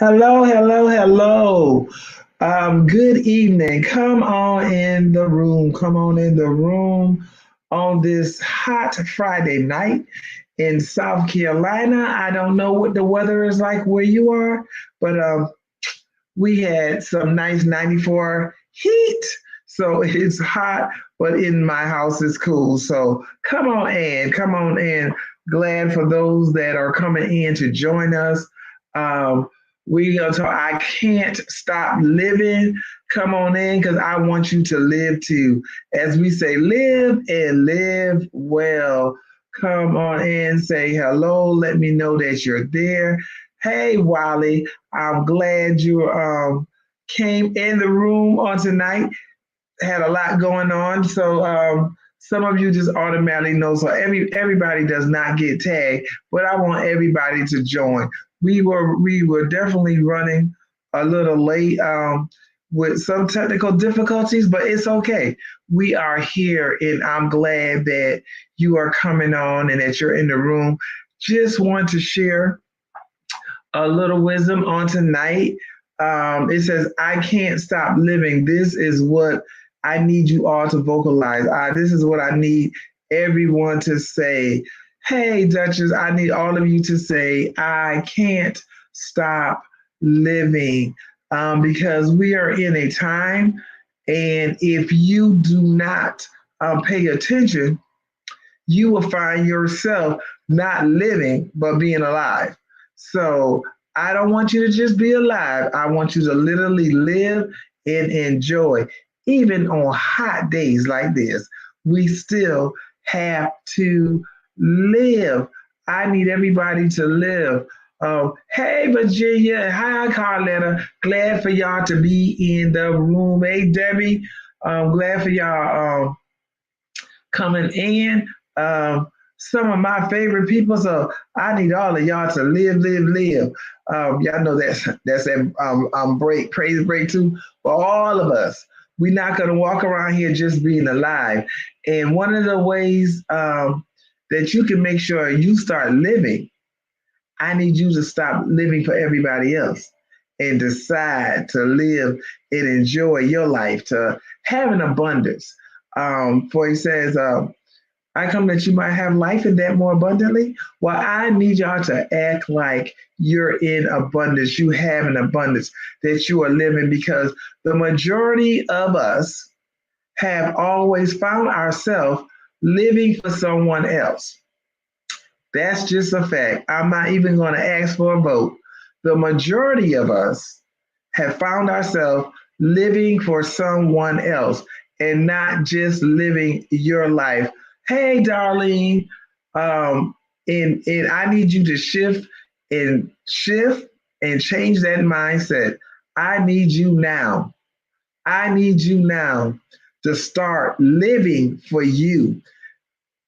Hello, hello, hello. Good evening. Come on in the room. Come on in the room on this hot Friday night in South Carolina. I don't know what the weather is like where you are, but we had some nice 94 heat. So it's hot, but in my house it's cool. So come on in, come on in. Glad for those that are coming in to join us. Um, we gonna talk. I can't stop living. Come on in because I want you to live too. As we say, live and live well. Come on in, say hello. Let me know that you're there. Hey, Wally, I'm glad you came in the room on tonight. Had a lot going on, so some of you just automatically know. So everybody does not get tagged, but I want everybody to join. We were definitely running a little late with some technical difficulties, but it's okay. We are here, and I'm glad that you are coming on and that you're in the room. Just want to share a little wisdom on tonight. It says, I can't stop living. This is what I need you all to vocalize. This is what I need everyone to say. Hey, Duchess, I need all of you to say, I can't stop living because we are in a time, and if you do not pay attention, you will find yourself not living, but being alive. So I don't want you to just be alive. I want you to literally live and enjoy. Even on hot days like this, we still have to live. I need everybody to live. Hey, Virginia. Hi, Carletta. Glad for y'all to be in the room. Hey, Debbie. Glad for y'all. Coming in. Some of my favorite people. So I need all of y'all to live, live, live. Y'all know that's that break, praise break too. For all of us, we're not gonna walk around here just being alive. And one of the ways that you can make sure you start living, I need you to stop living for everybody else and decide to live and enjoy your life, to have an abundance. For he says, I come that you might have life and that more abundantly. Well, I need y'all to act like you're in abundance. You have an abundance that you are living because the majority of us have always found ourselves living for someone else. That's just a fact. I'm not even going to ask for a vote. The majority of us have found ourselves living for someone else and not just living your life. Hey, Darlene, um, and I need you to shift and change that mindset. I need you now. I need you now to start living for you.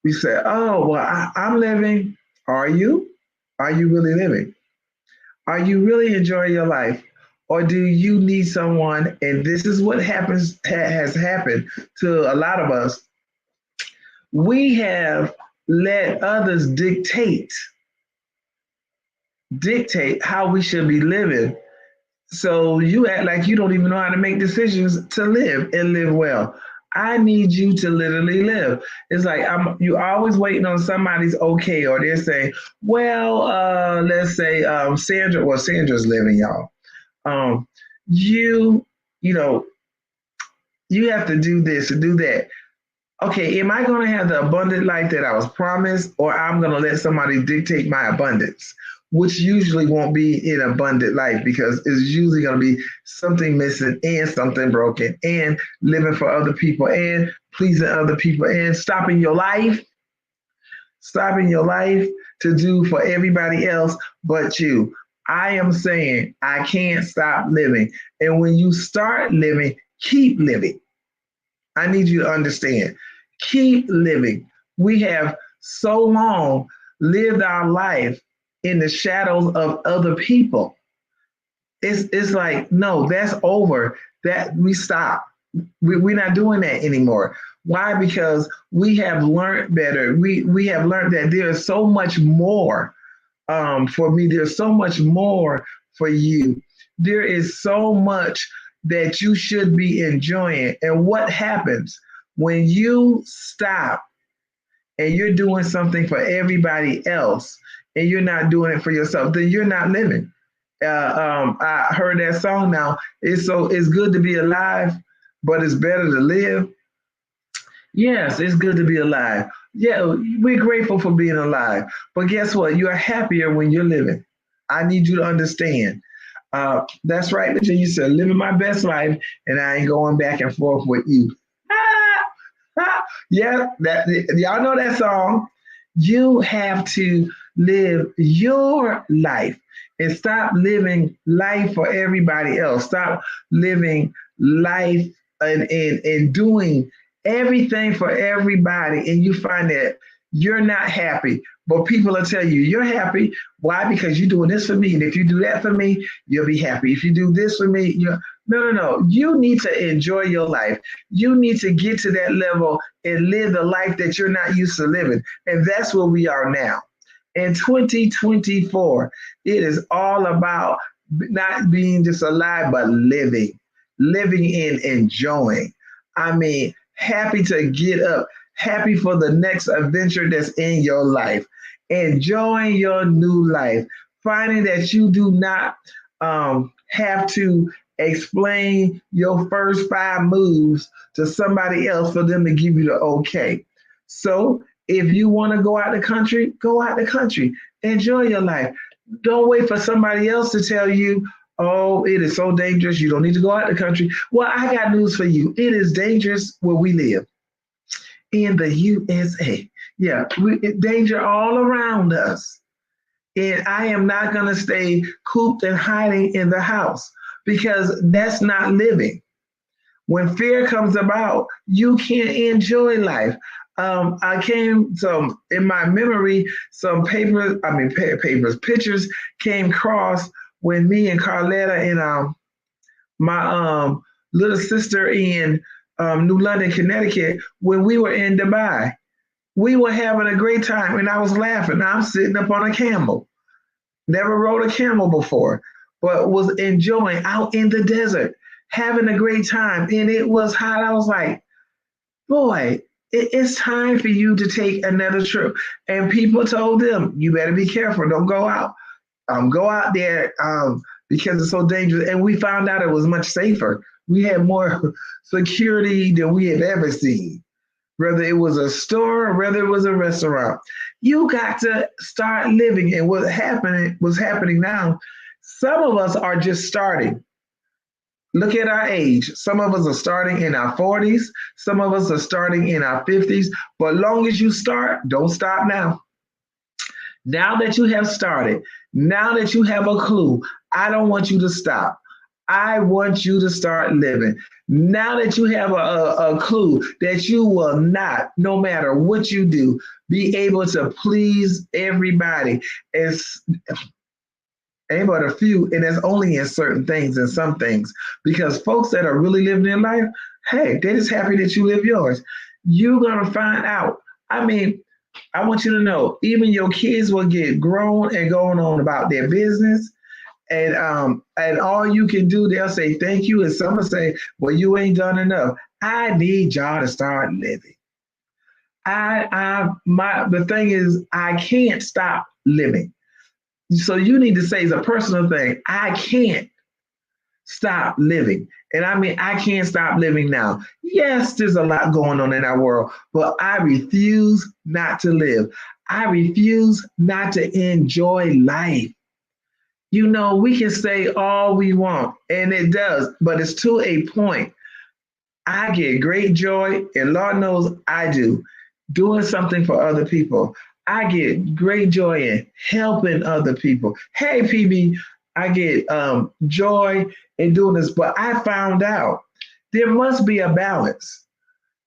We say, oh, well, I'm living. Are you? Are you really living? Are you really enjoying your life? Or do you need someone? And this is what has happened to a lot of us. We have let others dictate how we should be living. So you act like you don't even know how to make decisions to live and live well. I need you to literally live. It's like you always waiting on somebody's okay, or they're saying, well, let's say Sandra, well, Sandra's living, y'all. Um, you, you know, you have to do this and do that. Okay, am I going to have the abundant life that I was promised, or I'm going to let somebody dictate my abundance, which usually won't be an abundant life because it's usually going to be something missing and something broken and living for other people and pleasing other people and stopping your life to do for everybody else but you. I am saying I can't stop living. And when you start living, keep living. I need you to understand. Keep living. We have so long lived our life in the shadows of other people. It's like, no, that's over. That we stop. We're not doing that anymore. Why? Because we have learned better. We have learned that there is so much more for me. There's so much more for you. There is so much that you should be enjoying. And what happens when you stop and you're doing something for everybody else and you're not doing it for yourself, then you're not living. I heard that song now. It's good to be alive, but it's better to live. Yes, it's good to be alive. Yeah, we're grateful for being alive. But guess what? You're happier when you're living. I need you to understand. That's right, Virginia. You said living my best life, and I ain't going back and forth with you. Yeah, that y'all know that song. You have to live your life and stop living life for everybody else. Stop living life and doing everything for everybody, and you find that you're not happy. But people will tell you you're happy. Why? Because you're doing this for me. And if you do that for me, you'll be happy. If you do this for me, you no, no, no. You need to enjoy your life. You need to get to that level and live the life that you're not used to living. And that's where we are now. In 2024, it is all about not being just alive, but living and enjoying. I mean, happy to get up, happy for the next adventure that's in your life, enjoying your new life, finding that you do not have to explain your first five moves to somebody else for them to give you the okay. So if you want to go out the country, go out the country. Enjoy your life. Don't wait for somebody else to tell you, oh, it is so dangerous. You don't need to go out the country. Well, I got news for you. It is dangerous where we live in the USA. Yeah, danger all around us. And I am not going to stay cooped and hiding in the house because that's not living. When fear comes about, you can't enjoy life. I came some in my memory, some papers, papers, pictures came across when me and Carletta and my little sister in New London, Connecticut, when we were in Dubai. We were having a great time, and I was laughing. I'm sitting up on a camel. Never rode a camel before, but was enjoying out in the desert, having a great time. And it was hot. I was like, boy, it's time for you to take another trip. And people told them, you better be careful. Don't go out. Go out there because it's so dangerous. And we found out it was much safer. We had more security than we had ever seen, whether it was a store or whether it was a restaurant. You got to start living. And what's happening now, some of us are just starting. Look at our age. Some of us are starting in our 40s. Some of us are starting in our 50s. But long as you start, don't stop now. Now that you have started, now that you have a clue, I don't want you to stop. I want you to start living. Now that you have a clue that you will not, no matter what you do, be able to please everybody. It's ain't but a few, and it's only in certain things and some things. Because folks that are really living their life, hey, they're just happy that you live yours. You're gonna find out. I mean, I want you to know, even your kids will get grown and going on about their business. And all you can do, they'll say thank you, and some will say, well, you ain't done enough. I need y'all to start living. The thing is, I can't stop living. So you need to say it's a personal thing. I can't stop living. And I mean, I can't stop living now. Yes, there's a lot going on in our world, but I refuse not to live. I refuse not to enjoy life. You know, we can say all we want, and it does, but it's to a point. I get great joy, and Lord knows I do, doing something for other people. I get great joy in helping other people. Hey, PB, I get joy in doing this, but I found out there must be a balance.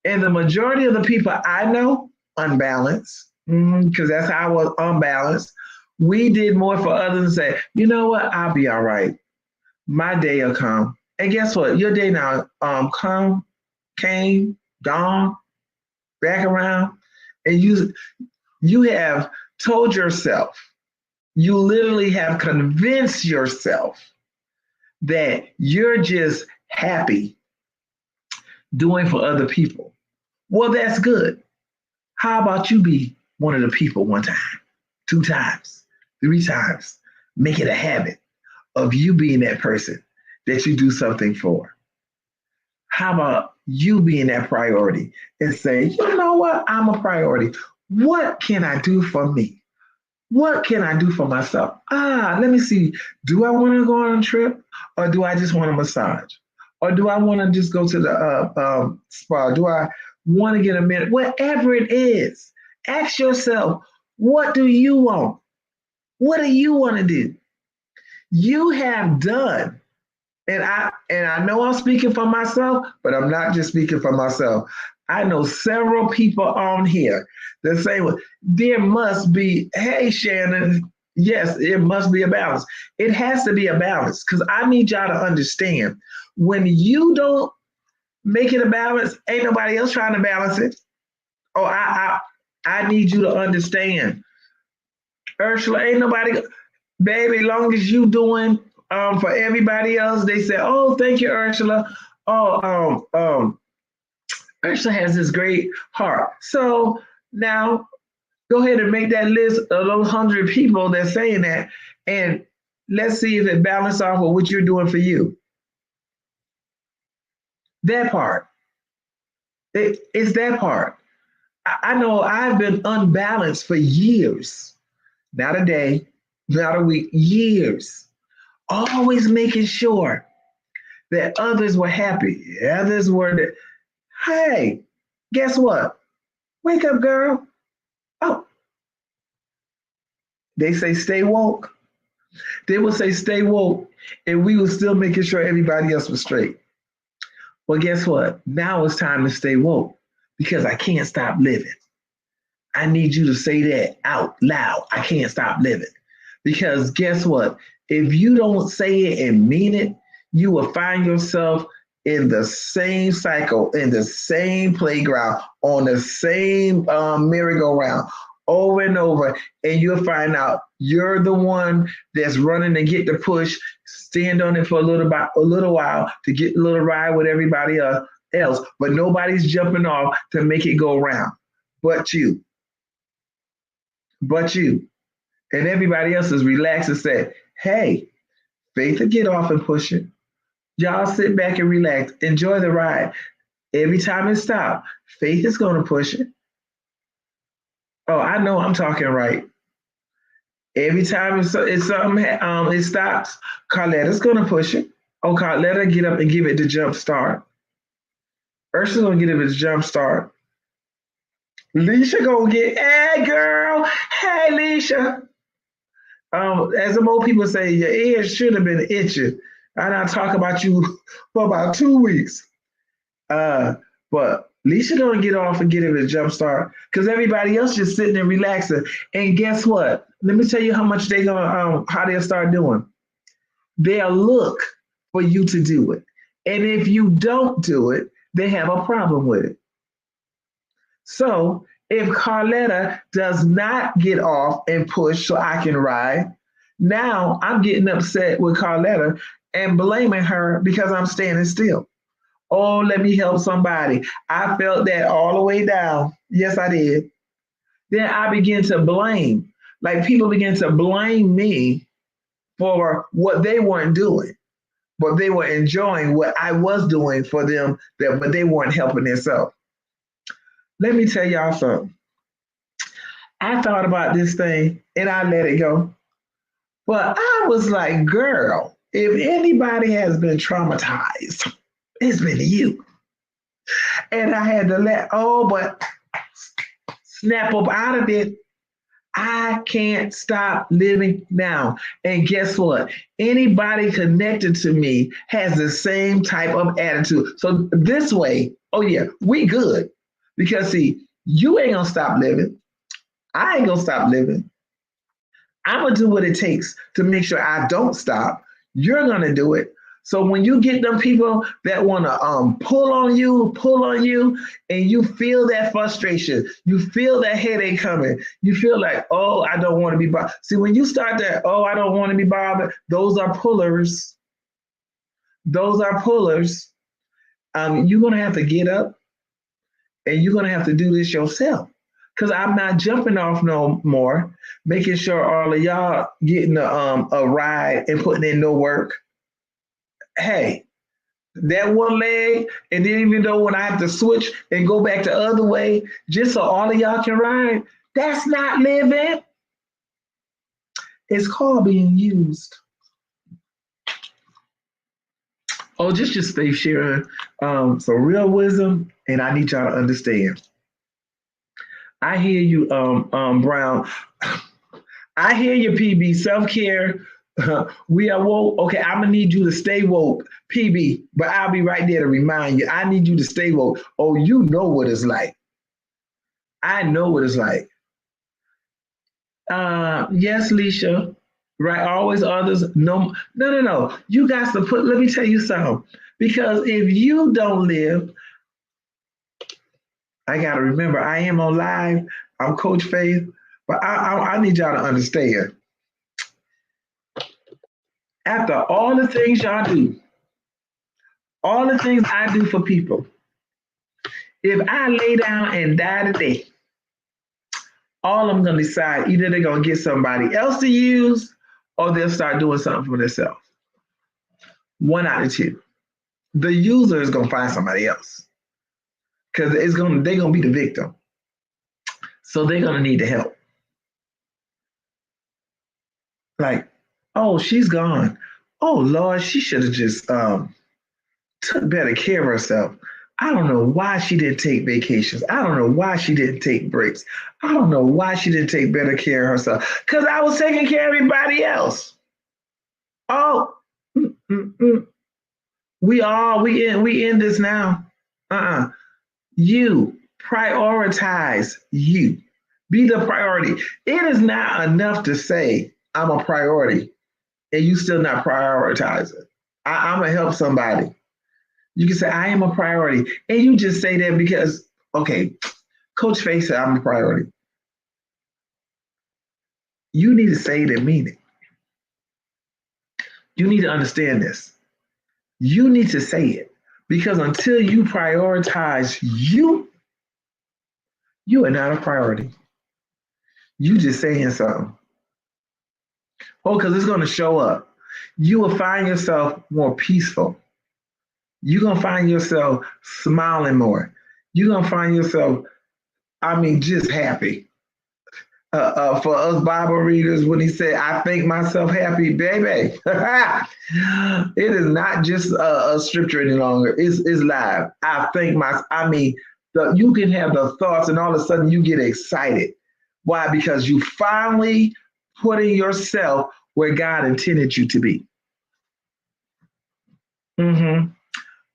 And the majority of the people I know, unbalanced, because that's how I was unbalanced. We did more for others and say, you know what, I'll be all right. My day will come. And guess what? Your day now came, gone, back around, and you have told yourself You literally have convinced yourself that you're just happy doing for other people. Well, that's good. How about you be one of the people one time, two times, three times? Make it a habit of you being that person that you do something for. How about you being that priority and say, you know what? I'm a priority. What can I do for me? What can I do for myself? Let me see. Do I want to go on a trip or do I just want a massage? Or do I want to just go to the spa? Do I want to get a minute? Whatever it is, ask yourself, what do you want? What do you want to do? You have done, and I know I'm speaking for myself, but I'm not just speaking for myself. I know several people on here that say, well, there must be, hey, Shannon, yes, it must be a balance. It has to be a balance because I need y'all to understand when you don't make it a balance, ain't nobody else trying to balance it. Oh, I need you to understand. Ursula, ain't nobody, baby, long as you doing for everybody else, they say, oh, thank you, Ursula. Oh, Ursula has this great heart. So now go ahead and make that list of those 100 people that's saying that, and let's see if it balances off with what you're doing for you. That part. It's that part. I know I've been unbalanced for years, not a day, not a week, years, always making sure that others were happy. Others were that, hey, guess what? Wake up, girl. Oh, they say stay woke. They will say stay woke, and we were still making sure everybody else was straight. Well, guess what? Now it's time to stay woke because I can't stop living. I need you to say that out loud. I can't stop living. Because guess what? If you don't say it and mean it, you will find yourself in the same cycle, in the same playground, on the same merry-go-round over and over. And you'll find out you're the one that's running to get the push, stand on it for a little while to get a little ride with everybody else, but nobody's jumping off to make it go round but you. But you. And everybody else is relaxed and said, hey, Faith will get off and push it. Y'all sit back and relax. Enjoy the ride. Every time it stops, Faith is going to push it. Oh, I know I'm talking right. Every time it's something, it stops, Carletta's going to push it. Oh, Carletta, get up and give it the jump start. Ursula's going to give it the jump start. Leisha going to get, hey, girl. Hey, Leisha. As the old people say, your ears should have been itching. I not talk about you for about 2 weeks. But Leisha gonna get off and get it a jump start because everybody else just sitting and relaxing. And guess what? Let me tell you how much they gonna how they'll start doing. They'll look for you to do it. And if you don't do it, they have a problem with it. So if Carletta does not get off and push so I can ride, now I'm getting upset with Carletta and blaming her because I'm standing still. Oh, let me help somebody. I felt that all the way down. Yes, I did. Then I begin to blame. Like people begin to blame me for what they weren't doing, but they were enjoying what I was doing for them, but they weren't helping themselves. Let me tell y'all something. I thought about this thing and I let it go. But I was like, girl, if anybody has been traumatized, it's been you. And I had to but snap up out of it. I can't stop living now. And guess what? Anybody connected to me has the same type of attitude. So this way, oh yeah, we good. Because see, you ain't gonna stop living. I ain't gonna stop living. I'm gonna do what it takes to make sure I don't stop. You're gonna do it. So when you get them people that want to pull on you, and you feel that frustration, you feel that headache coming, you feel like, oh, I don't want to be bothered. See, when you start that, oh, I don't want to be bothered, those are pullers. Those are pullers. You're gonna have to get up, and you're gonna have to do this yourself. Cause I'm not jumping off no more, making sure all of y'all getting a ride and putting in no work. Hey, that one leg, and then even though when I have to switch and go back the other way, just so all of y'all can ride, that's not living. It's called being used. Oh, just stay sharing some real wisdom, and I need y'all to understand. I hear you, Brown. I hear you, PB. Self care. We are woke. Okay, I'm gonna need you to stay woke, PB. But I'll be right there to remind you. I need you to stay woke. Oh, you know what it's like. I know what it's like. Yes, Leisha. Right. Always others. No, no, no, no. You got to put. Let me tell you something. Because if you don't live, I got to remember. I am on live. I'm Coach Faith, but I need y'all to understand. After all the things y'all do, all the things I do for people, if I lay down and die today, all I'm going to decide either they're going to get somebody else to use or they'll start doing something for themselves. One out of two. The user is going to find somebody else because they're going to be the victim. So they're going to need the help. Like, oh, she's gone. Oh, Lord, she should have just took better care of herself. I don't know why she didn't take vacations. I don't know why she didn't take breaks. I don't know why she didn't take better care of herself. Because I was taking care of everybody else. Oh, we in this now. You prioritize you. Be the priority. It is not enough to say I'm a priority and you still not prioritizing. I'm gonna help somebody. You can say, I am a priority. And you just say that because, okay, Coach Faith said I'm a priority. You need to say it and mean it. You need to understand this. You need to say it because until you prioritize you, you are not a priority. You just saying something. Oh, because it's going to show up. You will find yourself more peaceful. You're going to find yourself smiling more. You're going to find yourself, just happy. For us Bible readers, when he said, I think myself happy, baby. It is not just a scripture any longer. It's live. You can have the thoughts and all of a sudden you get excited. Why? Because you finally putting yourself where God intended you to be.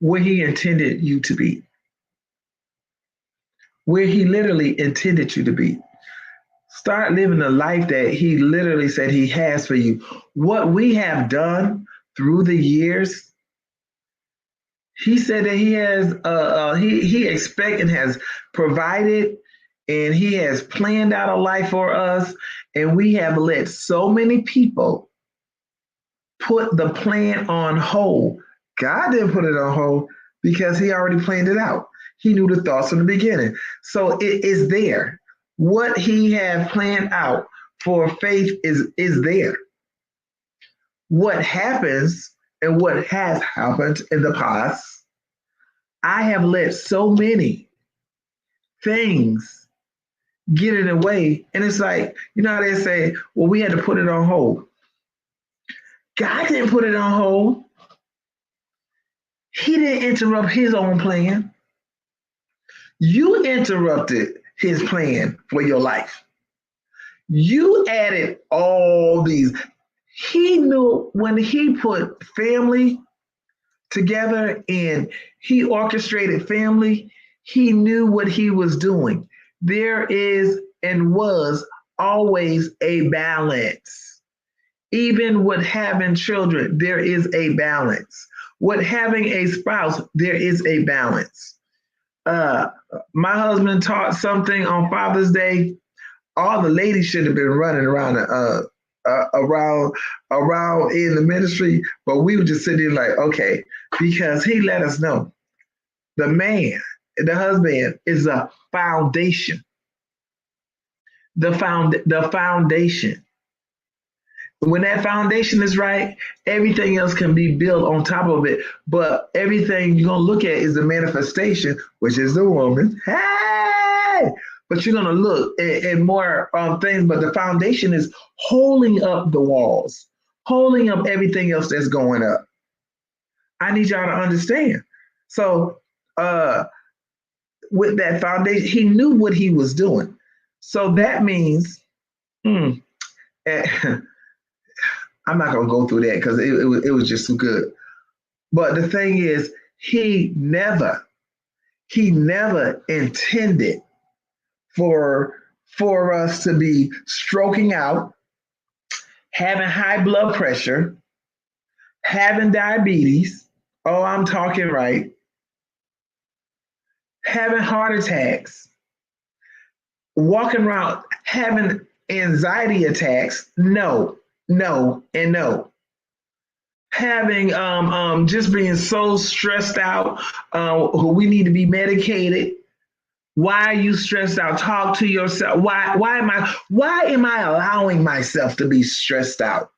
Where he intended you to be. Where he literally intended you to be. Start living the life that he literally said he has for you. What we have done through the years, he said that he has, he expects and has provided, and he has planned out a life for us. And we have let so many people put the plan on hold. God didn't put it on hold because he already planned it out. He knew the thoughts from the beginning. So it is there. What he had planned out for faith is there. What happens and what has happened in the past, I have let so many things get in the way. And it's like, you know how they say, well, we had to put it on hold. God didn't put it on hold. He didn't interrupt his own plan. You interrupted his plan for your life. You added all these. He knew when he put family together and he orchestrated family, he knew what he was doing. There is and was always a balance. Even with having children, there is a balance. with having a spouse, there is a balance. Uh, my husband taught something on Father's Day. All the ladies should have been running around around in the ministry, but we were just sitting like, okay, because he let us know the man, the husband is a foundation. The foundation. When that foundation is right, everything else can be built on top of it. But everything you're gonna look at is the manifestation, which is the woman. Hey! But you're gonna look at more things, but the foundation is holding up the walls, holding up everything else that's going up. I need y'all to understand. So with that foundation, he knew what he was doing. So that means, I'm not gonna go through that because it was just too good. But the thing is, he never intended for us to be stroking out, having high blood pressure, having diabetes. Oh, I'm talking right. Having heart attacks, walking around having anxiety attacks. No, no, and no. Having just being so stressed out, we need to be medicated. Why are you stressed out? Talk to yourself. Why am I allowing myself to be stressed out?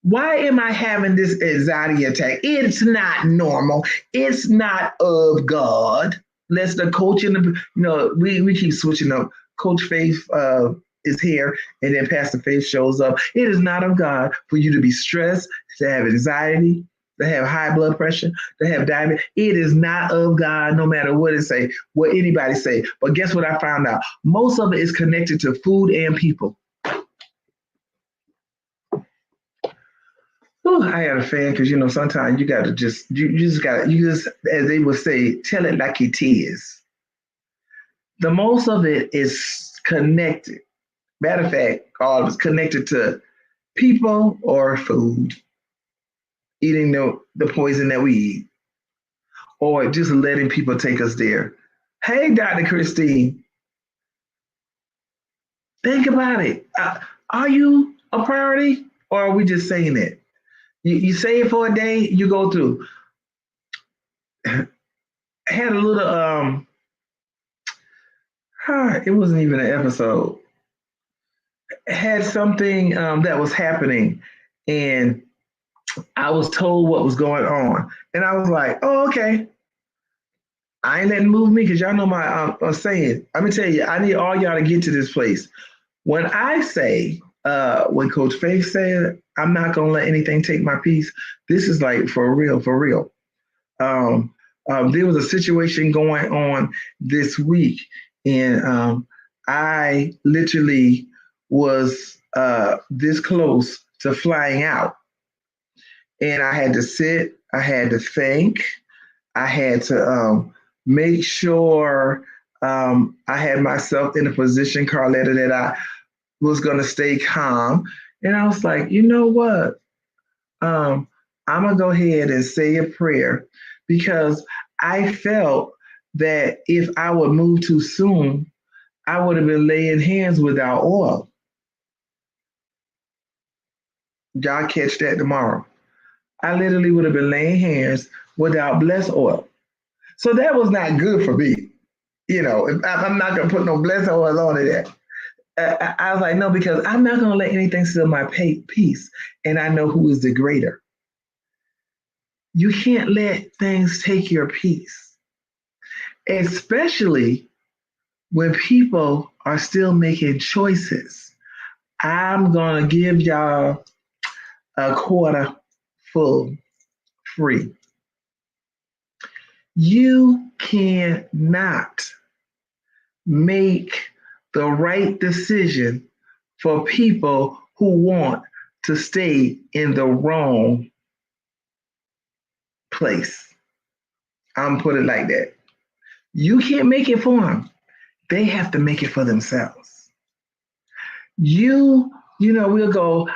Why am I having this anxiety attack? It's not normal. It's not of God. Let's the coach in the we keep switching up. Coach Faith is here, and then Pastor Faith shows up. It is not of God for you to be stressed, to have anxiety, to have high blood pressure, to have diabetes. It is not of God, no matter what it say, what anybody say. But guess what I found out? Most of it is connected to food and people. Ooh, I had a fan because sometimes you got to you just as they would say, tell it like it is. The most of it is connected. Matter of fact, all of it's connected to people or food, eating the poison that we eat, or just letting people take us there. Hey, Dr. Christine, think about it. Are you a priority, or are we just saying it? You say it for a day, you go through. Had a little it wasn't even an episode. Had something that was happening, and I was told what was going on, and I was like, "Oh, okay." I ain't letting move me because y'all know my saying. I'm gonna tell you, I need all y'all to get to this place. When I say, when Coach Faith said, "I'm not gonna let anything take my peace," this is like for real, for real. There was a situation going on this week, and I literally was this close to flying out. And I had to sit, I had to think, I had to make sure I had myself in a position, Carletta, that I was going to stay calm. And I was like, you know what? I'm going to go ahead and say a prayer because I felt that if I would move too soon, I would have been laying hands without oil. Y'all catch that tomorrow. I literally would have been laying hands without blessed oil. So that was not good for me. I'm not going to put no blessed oil on it. I was like, no, because I'm not going to let anything steal my peace. And I know who is the greater. You can't let things take your peace, especially when people are still making choices. I'm going to give y'all a quarter full free. You cannot make the right decision for people who want to stay in the wrong place. I'm put it like that. You can't make it for them. They have to make it for themselves. We'll go,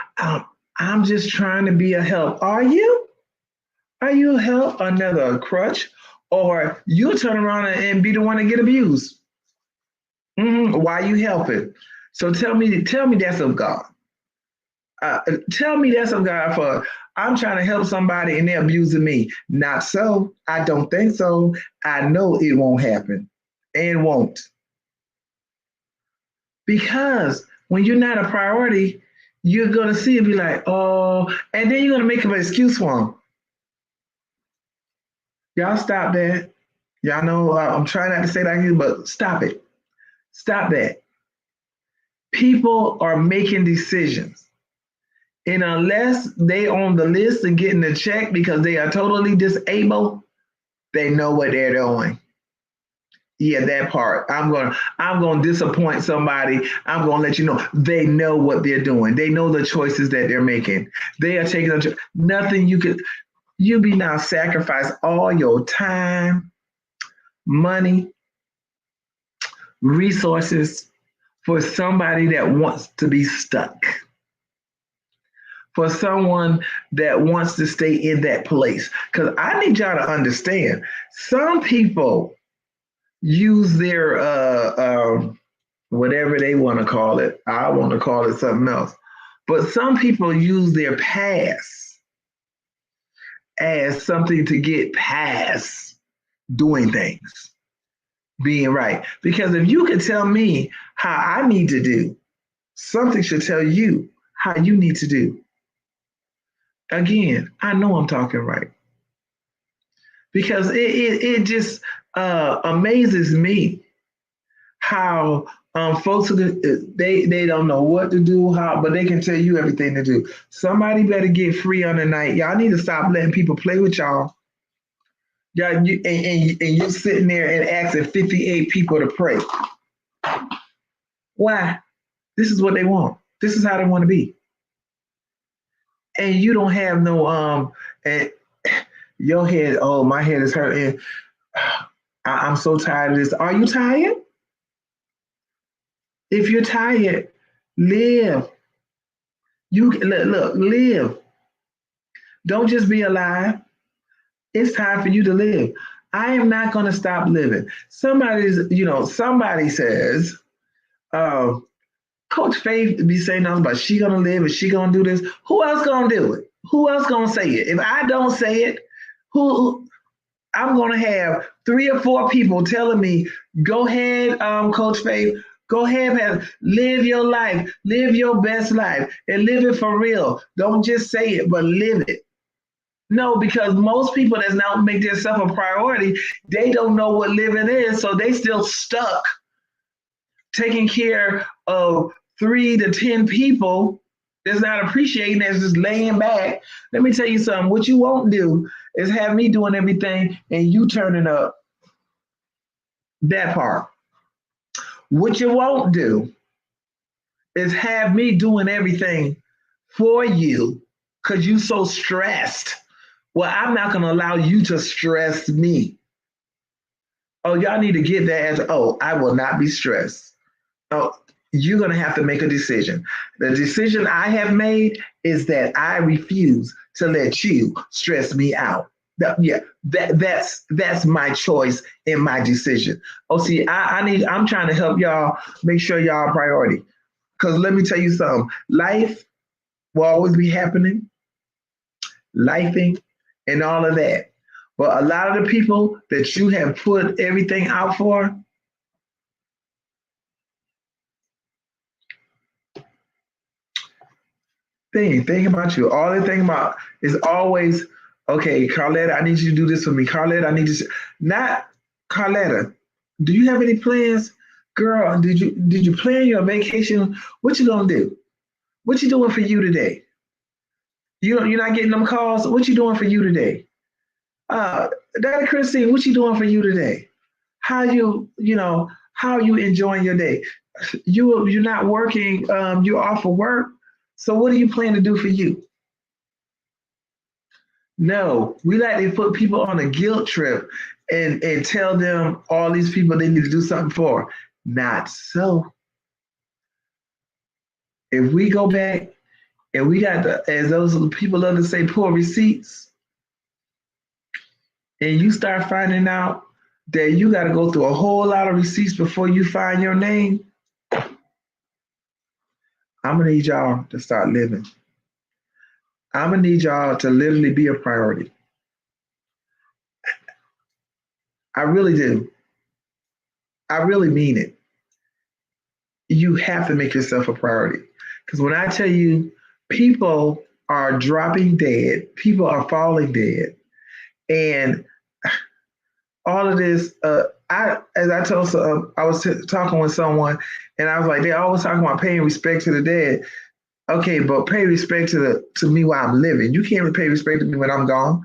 I'm just trying to be a help. Are you? How you help another crutch, or you turn around and be the one to get abused? Why you helping? So tell me that's of God. Tell me that's of God for I'm trying to help somebody and they're abusing me. Not so. I don't think so. I know it won't happen and won't. Because when you're not a priority, you're going to see it be like, oh, and then you're going to make an excuse for them. Y'all stop that. Y'all know I'm trying not to say that, but stop it. Stop that. People are making decisions. And unless they on the list and getting a check because they are totally disabled, they know what they're doing. Yeah, that part. I'm gonna disappoint somebody. I'm gonna let you know they know what they're doing. They know the choices that they're making. They are taking nothing you be now sacrifice all your time, money, resources for somebody that wants to be stuck. For someone that wants to stay in that place. Because I need y'all to understand, some people use their whatever they want to call it. I want to call it something else. But some people use their past as something to get past doing things, being right. Because if you can tell me how I need to do, something should tell you how you need to do. Again, I know I'm talking right because it just amazes me how folks they don't know what to do, how, but they can tell you everything to do. Somebody better get free on the night. Y'all need to stop letting people play with y'all. Y'all, and you sitting there and asking 58 people to pray. Why? This is what they want. This is how they want to be. And you don't have no and your head, oh, my head is hurting. I'm so tired of this. Are you tired? If you're tired, live. You look, live. Don't just be alive. It's time for you to live. I am not going to stop living. Somebody says, uh, Coach Faith be saying nothing about she gonna live, is she gonna do this? Who else gonna do it? Who else gonna say it? If I don't say it, who I'm gonna have 3 or 4 people telling me, go ahead, Coach Faith, go ahead and live your life, live your best life, and live it for real. Don't just say it, but live it. No, because most people that's now make themselves a priority, they don't know what living is, so they still stuck taking care of 3 to 10 people that's not appreciating, that's just laying back. Let me tell you something. What you won't do is have me doing everything and you turning up. That part. What you won't do is have me doing everything for you because you so stressed. Well, I'm not going to allow you to stress me. Oh, y'all need to get that as, oh, I will not be stressed. Oh, you're going to have to make a decision. The decision I have made is that I refuse to let you stress me out. That's my choice and my decision. Oh, see, I'm trying to help y'all make sure y'all are a priority. Because let me tell you something, life will always be happening, lifing, and all of that. But a lot of the people that you have put everything out for, they ain't thinking about you. All they think about is always, okay, Carletta, I need you to do this for me. Carletta, I need you to, not Carletta. Do you have any plans? Girl, did you plan your vacation? What you gonna do? What you doing for you today? You're not getting them calls. What you doing for you today? Dr. Christine, what you doing for you today? How are you enjoying your day? You're not working. You're off of work. So what do you plan to do for you? No, we like to put people on a guilt trip and tell them all these people they need to do something for. Not so. If we go back and we got as those people love to say, poor receipts. and you start finding out that you got to go through a whole lot of receipts before you find your name, I'm going to need y'all to start living. I'm going to need y'all to literally be a priority. I really do. I really mean it. You have to make yourself a priority. Because when I tell you people are dropping dead, people are falling dead, and all of this, as I told, I was talking with someone, and I was like, they're always talking about paying respect to the dead. Okay, but pay respect to me while I'm living. You can't pay respect to me when I'm gone.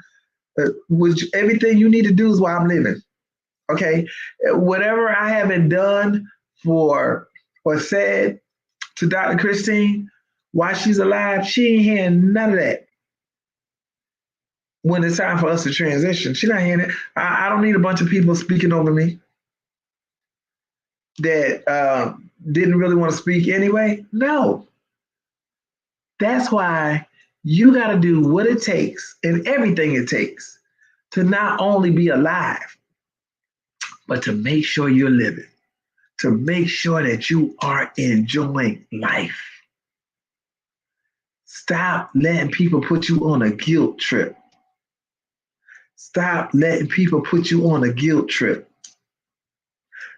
Which everything you need to do is while I'm living. Okay, whatever I haven't done for or said to Dr. Christine while she's alive, she ain't hearing none of that. When it's time for us to transition, she's not hearing it. I don't need a bunch of people speaking over me that didn't really want to speak anyway. No, that's why you got to do what it takes and everything it takes to not only be alive, but to make sure you're living, to make sure that you are enjoying life. Stop letting people put you on a guilt trip. Stop letting people put you on a guilt trip.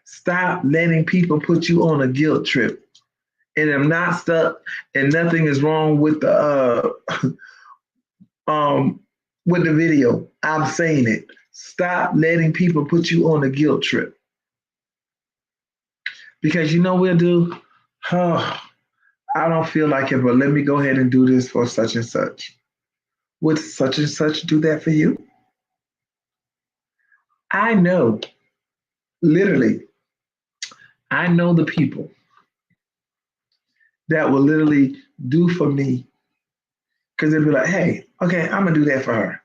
Stop letting people put you on a guilt trip. And I'm not stuck, and nothing is wrong with the video. I'm saying it. Stop letting people put you on a guilt trip. Because you know what we'll do? Oh, I don't feel like it, but let me go ahead and do this for such and such. Would such and such do that for you? I know, literally, I know the people that will literally do for me because they'll be like, hey, okay, I'm going to do that for her.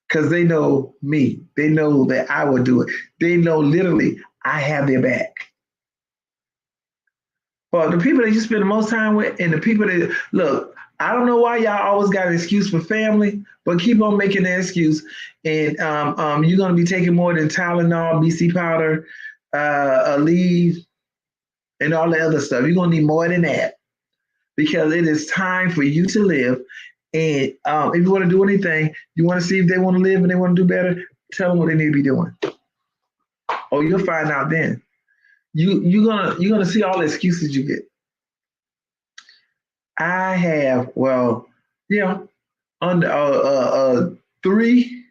Because they know me. They know that I will do it. They know literally I have their back. But the people that you spend the most time with and the people that, look, I don't know why y'all always got an excuse for family, but keep on making that excuse. And you're going to be taking more than Tylenol, BC powder, Aleve, and all the other stuff. You're going to need more than that because it is time for you to live. And if you want to do anything, you want to see if they want to live and they want to do better, tell them what they need to be doing. Oh, you'll find out then. You're gonna see all the excuses you get. I have, well, under 3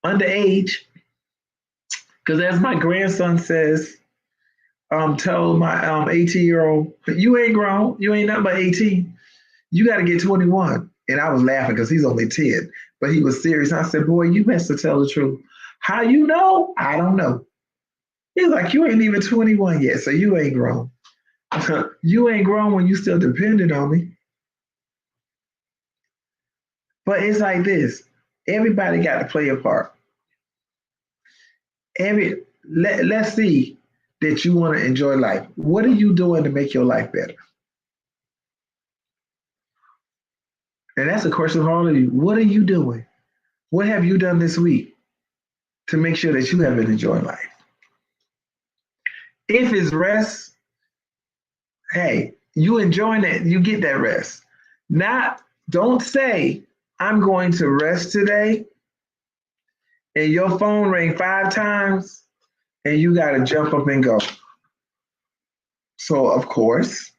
underage, because as my grandson says, tell my 18-year-old, you ain't grown, you ain't nothing but 18. You got to get 21. And I was laughing because he's only 10, but he was serious. I said, boy, you best to tell the truth. How you know? I don't know. He's like, you ain't even 21 yet, so you ain't grown. You ain't grown when you still dependent on me. But it's like this. Everybody got to play a part. Let's see that you want to enjoy life. What are you doing to make your life better? And that's a question for all of you. What are you doing? What have you done this week to make sure that you have an enjoying life? If it's rest, hey, you enjoying it, you get that rest. Don't say, I'm going to rest today, and your phone rang 5 times, and you got to jump up and go. So, of course,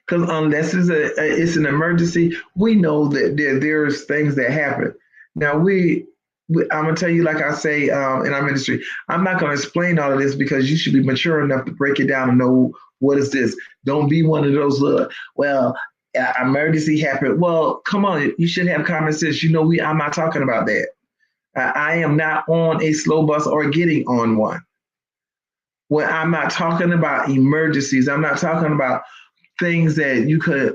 because unless it's an emergency, we know that there's things that happen. Now, I'm going to tell you, like I say in our ministry, I'm not going to explain all of this because you should be mature enough to break it down and know what is this. Don't be one of those, emergency happened. Well, come on, you should have common sense. You know, I'm not talking about that. I am not on a slow bus or getting on one. When I'm not talking about emergencies, I'm not talking about things that you could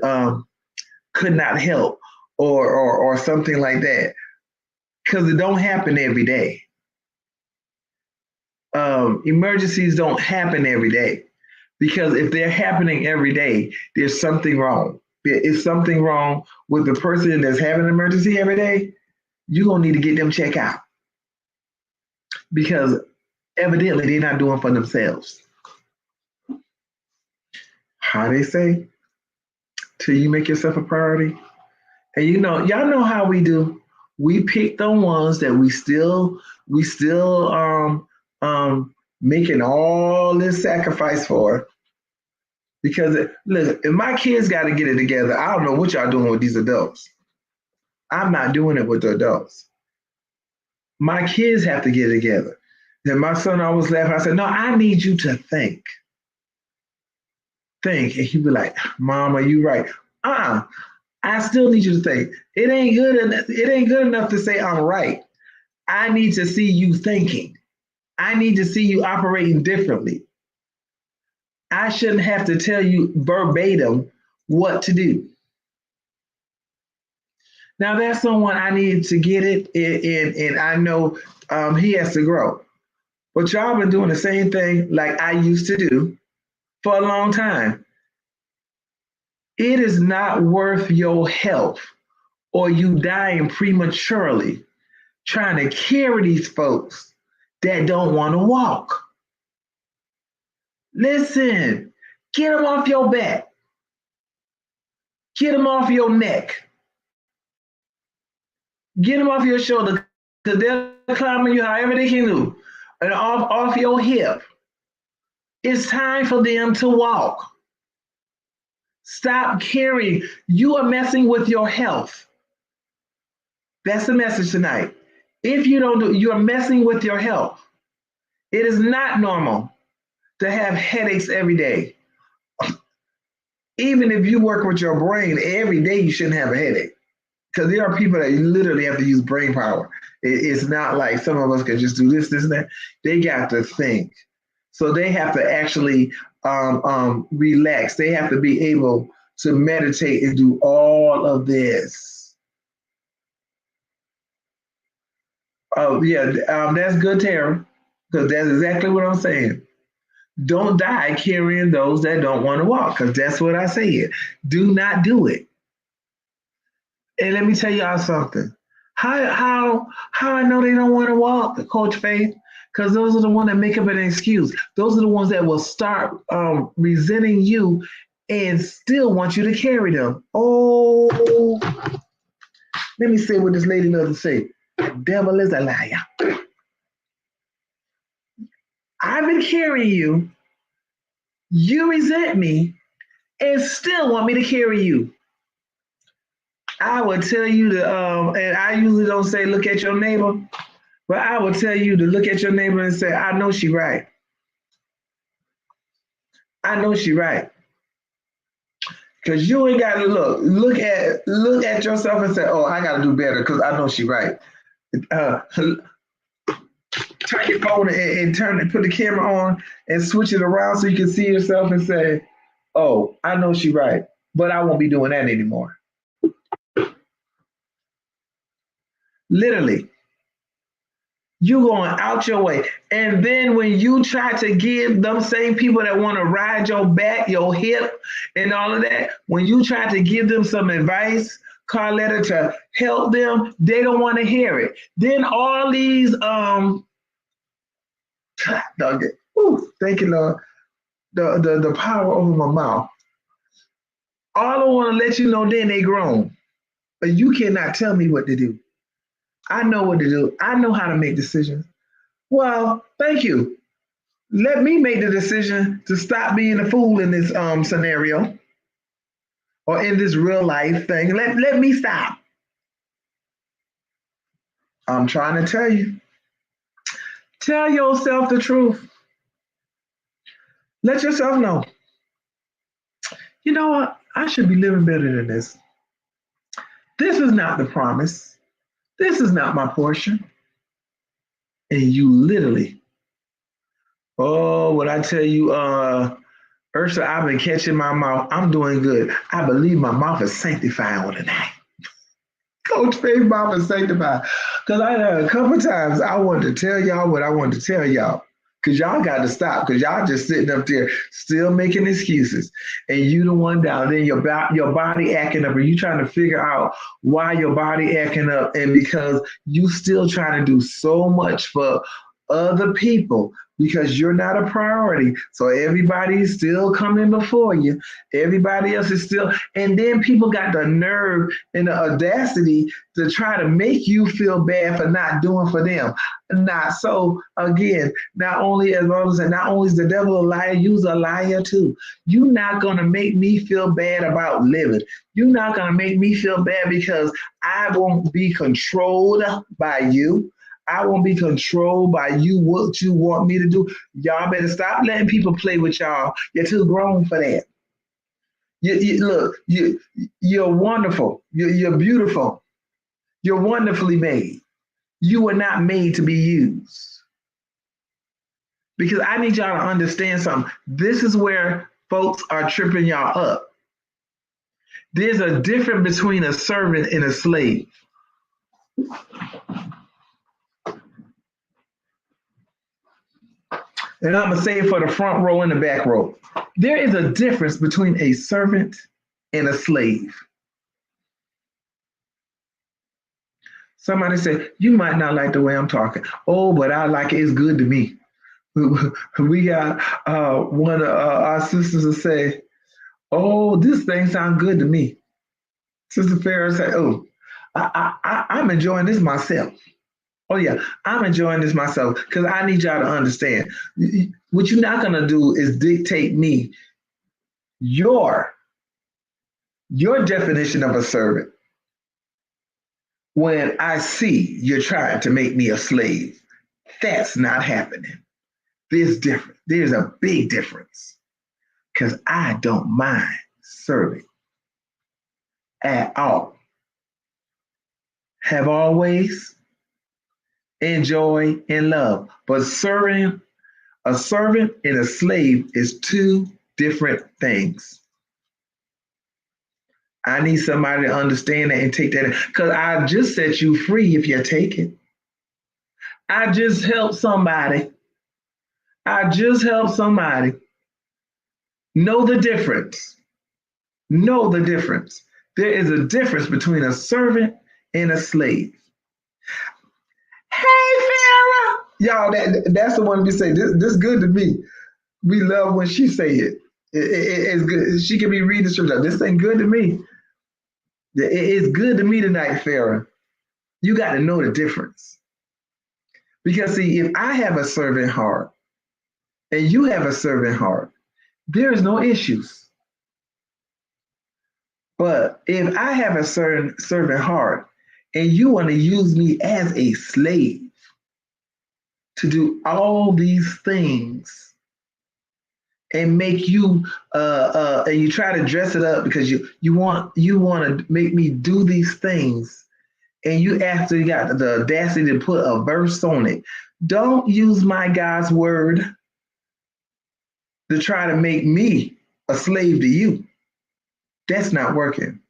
not help or something like that. Because it don't happen every day. Emergencies don't happen every day. Because if they're happening every day, there's something wrong. There is something wrong with the person that's having an emergency every day. You're going to need to get them checked out. because evidently they're not doing for themselves. How they say, till you make yourself a priority. And y'all know how we do. We pick the ones that we still making all this sacrifice for. Because look, if my kids got to get it together, I don't know what y'all doing with these adults. I'm not doing it with the adults. My kids have to get it together. Then my son always laughed. I said, "No, I need you to think, think," and he'd be like, "Mom, are you right?" I still need you to think. It ain't good enough. It ain't good enough to say I'm right. I need to see you thinking. I need to see you operating differently. I shouldn't have to tell you verbatim what to do. Now that's someone I need to get it, and I know he has to grow. But y'all been doing the same thing like I used to do for a long time. It is not worth your health or you dying prematurely trying to carry these folks that don't want to walk. Listen, get them off your back, get them off your neck, get them off your shoulder, because they're climbing you however they can do, and off your hip. It's time for them to walk. Stop carrying. You are messing with your health. That's the message tonight. If you don't do, you are messing with your health. It is not normal to have headaches every day. Even if you work with your brain every day, you shouldn't have a headache. Because there are people that literally have to use brain power. It's not like some of us can just do this, and that. They got to think. So they have to actually relax. They have to be able to meditate and do all of this. Oh, yeah, that's good, Tara, because that's exactly what I'm saying. Don't die carrying those that don't want to walk, because that's what I said. Do not do it. And let me tell y'all something. How I know they don't want to walk, Coach Faith? Because those are the ones that make up an excuse. Those are the ones that will start resenting you and still want you to carry them. Oh, let me say what this lady loves to say. The devil is a liar. I've been carrying you. You resent me and still want me to carry you. I would tell you to, and I usually don't say look at your neighbor, but I would tell you to look at your neighbor and say, I know she right. I know she right. Because you ain't got to look at yourself and say, oh, I got to do better because I know she right. Turn your phone and put the camera on and switch it around so you can see yourself and say, oh, I know she right, but I won't be doing that anymore. Literally, you going out your way. And then when you try to give them same people that want to ride your back, your hip, and all of that, when you try to give them some advice, Carletta, to help them, they don't want to hear it. Then all these thank you, Lord. The power over my mouth. All I want to let you know, then they grown. But you cannot tell me what to do. I know what to do. I know how to make decisions. Well, thank you. Let me make the decision to stop being a fool in this scenario or in this real life thing. Let me stop. I'm trying to tell you. Tell yourself the truth. Let yourself know. You know what? I should be living better than this. This is not the promise. This is not my portion. And you literally, oh, what I tell you, Ursula, I've been catching my mouth. I'm doing good. I believe my mouth is sanctified on tonight. Coach Faith mouth is sanctified. Because I had a couple times I wanted to tell y'all what I wanted to tell y'all. Because y'all got to stop. Because y'all just sitting up there still making excuses. And you the one down. Then your body acting up. And you trying to figure out why your body acting up. And because you still trying to do so much for other people because you're not a priority. So everybody's still coming before you. Everybody else is still, and then people got the nerve and the audacity to try to make you feel bad for not doing for them. Not so again, not only as long as not only is the devil a liar, you's a liar too. You're not gonna make me feel bad about living. You're not gonna make me feel bad because I won't be controlled by you. I won't be controlled by you, what you want me to do. Y'all better stop letting people play with y'all. You're too grown for that. Look, you're wonderful. You're beautiful. You're wonderfully made. You were not made to be used. Because I need y'all to understand something. This is where folks are tripping y'all up. There's a difference between a servant and a slave. And I'm going to say it for the front row and the back row. There is a difference between a servant and a slave. Somebody said, you might not like the way I'm talking. Oh, but I like it. It's good to me. We got one of our sisters to say, oh, this thing sounds good to me. Sister Farrah said, oh, I'm enjoying this myself. Oh, yeah, I'm enjoying this myself because I need y'all to understand. What you're not going to do is dictate me your definition of a servant when I see you're trying to make me a slave. That's not happening. There's difference. There's a big difference because I don't mind serving at all. Have always enjoy and love. But serving a servant and a slave is two different things. I need somebody to understand that and take that because I just set you free if you take it. I just helped somebody. I just helped somebody. Know the difference. Know the difference. There is a difference between a servant and a slave. Hey, Farrah. Y'all, that's the one we say, this good to me. We love when she say it. It's good. She can be reading the scripture. This ain't good to me. It's good to me tonight, Farrah. You got to know the difference. Because see, if I have a servant heart and you have a servant heart, there is no issues. But if I have a certain servant heart and you want to use me as a slave to do all these things and make you and you try to dress it up because you want to make me do these things and you actually got the audacity to put a verse on it. Don't use my God's word to try to make me a slave to you. That's not working.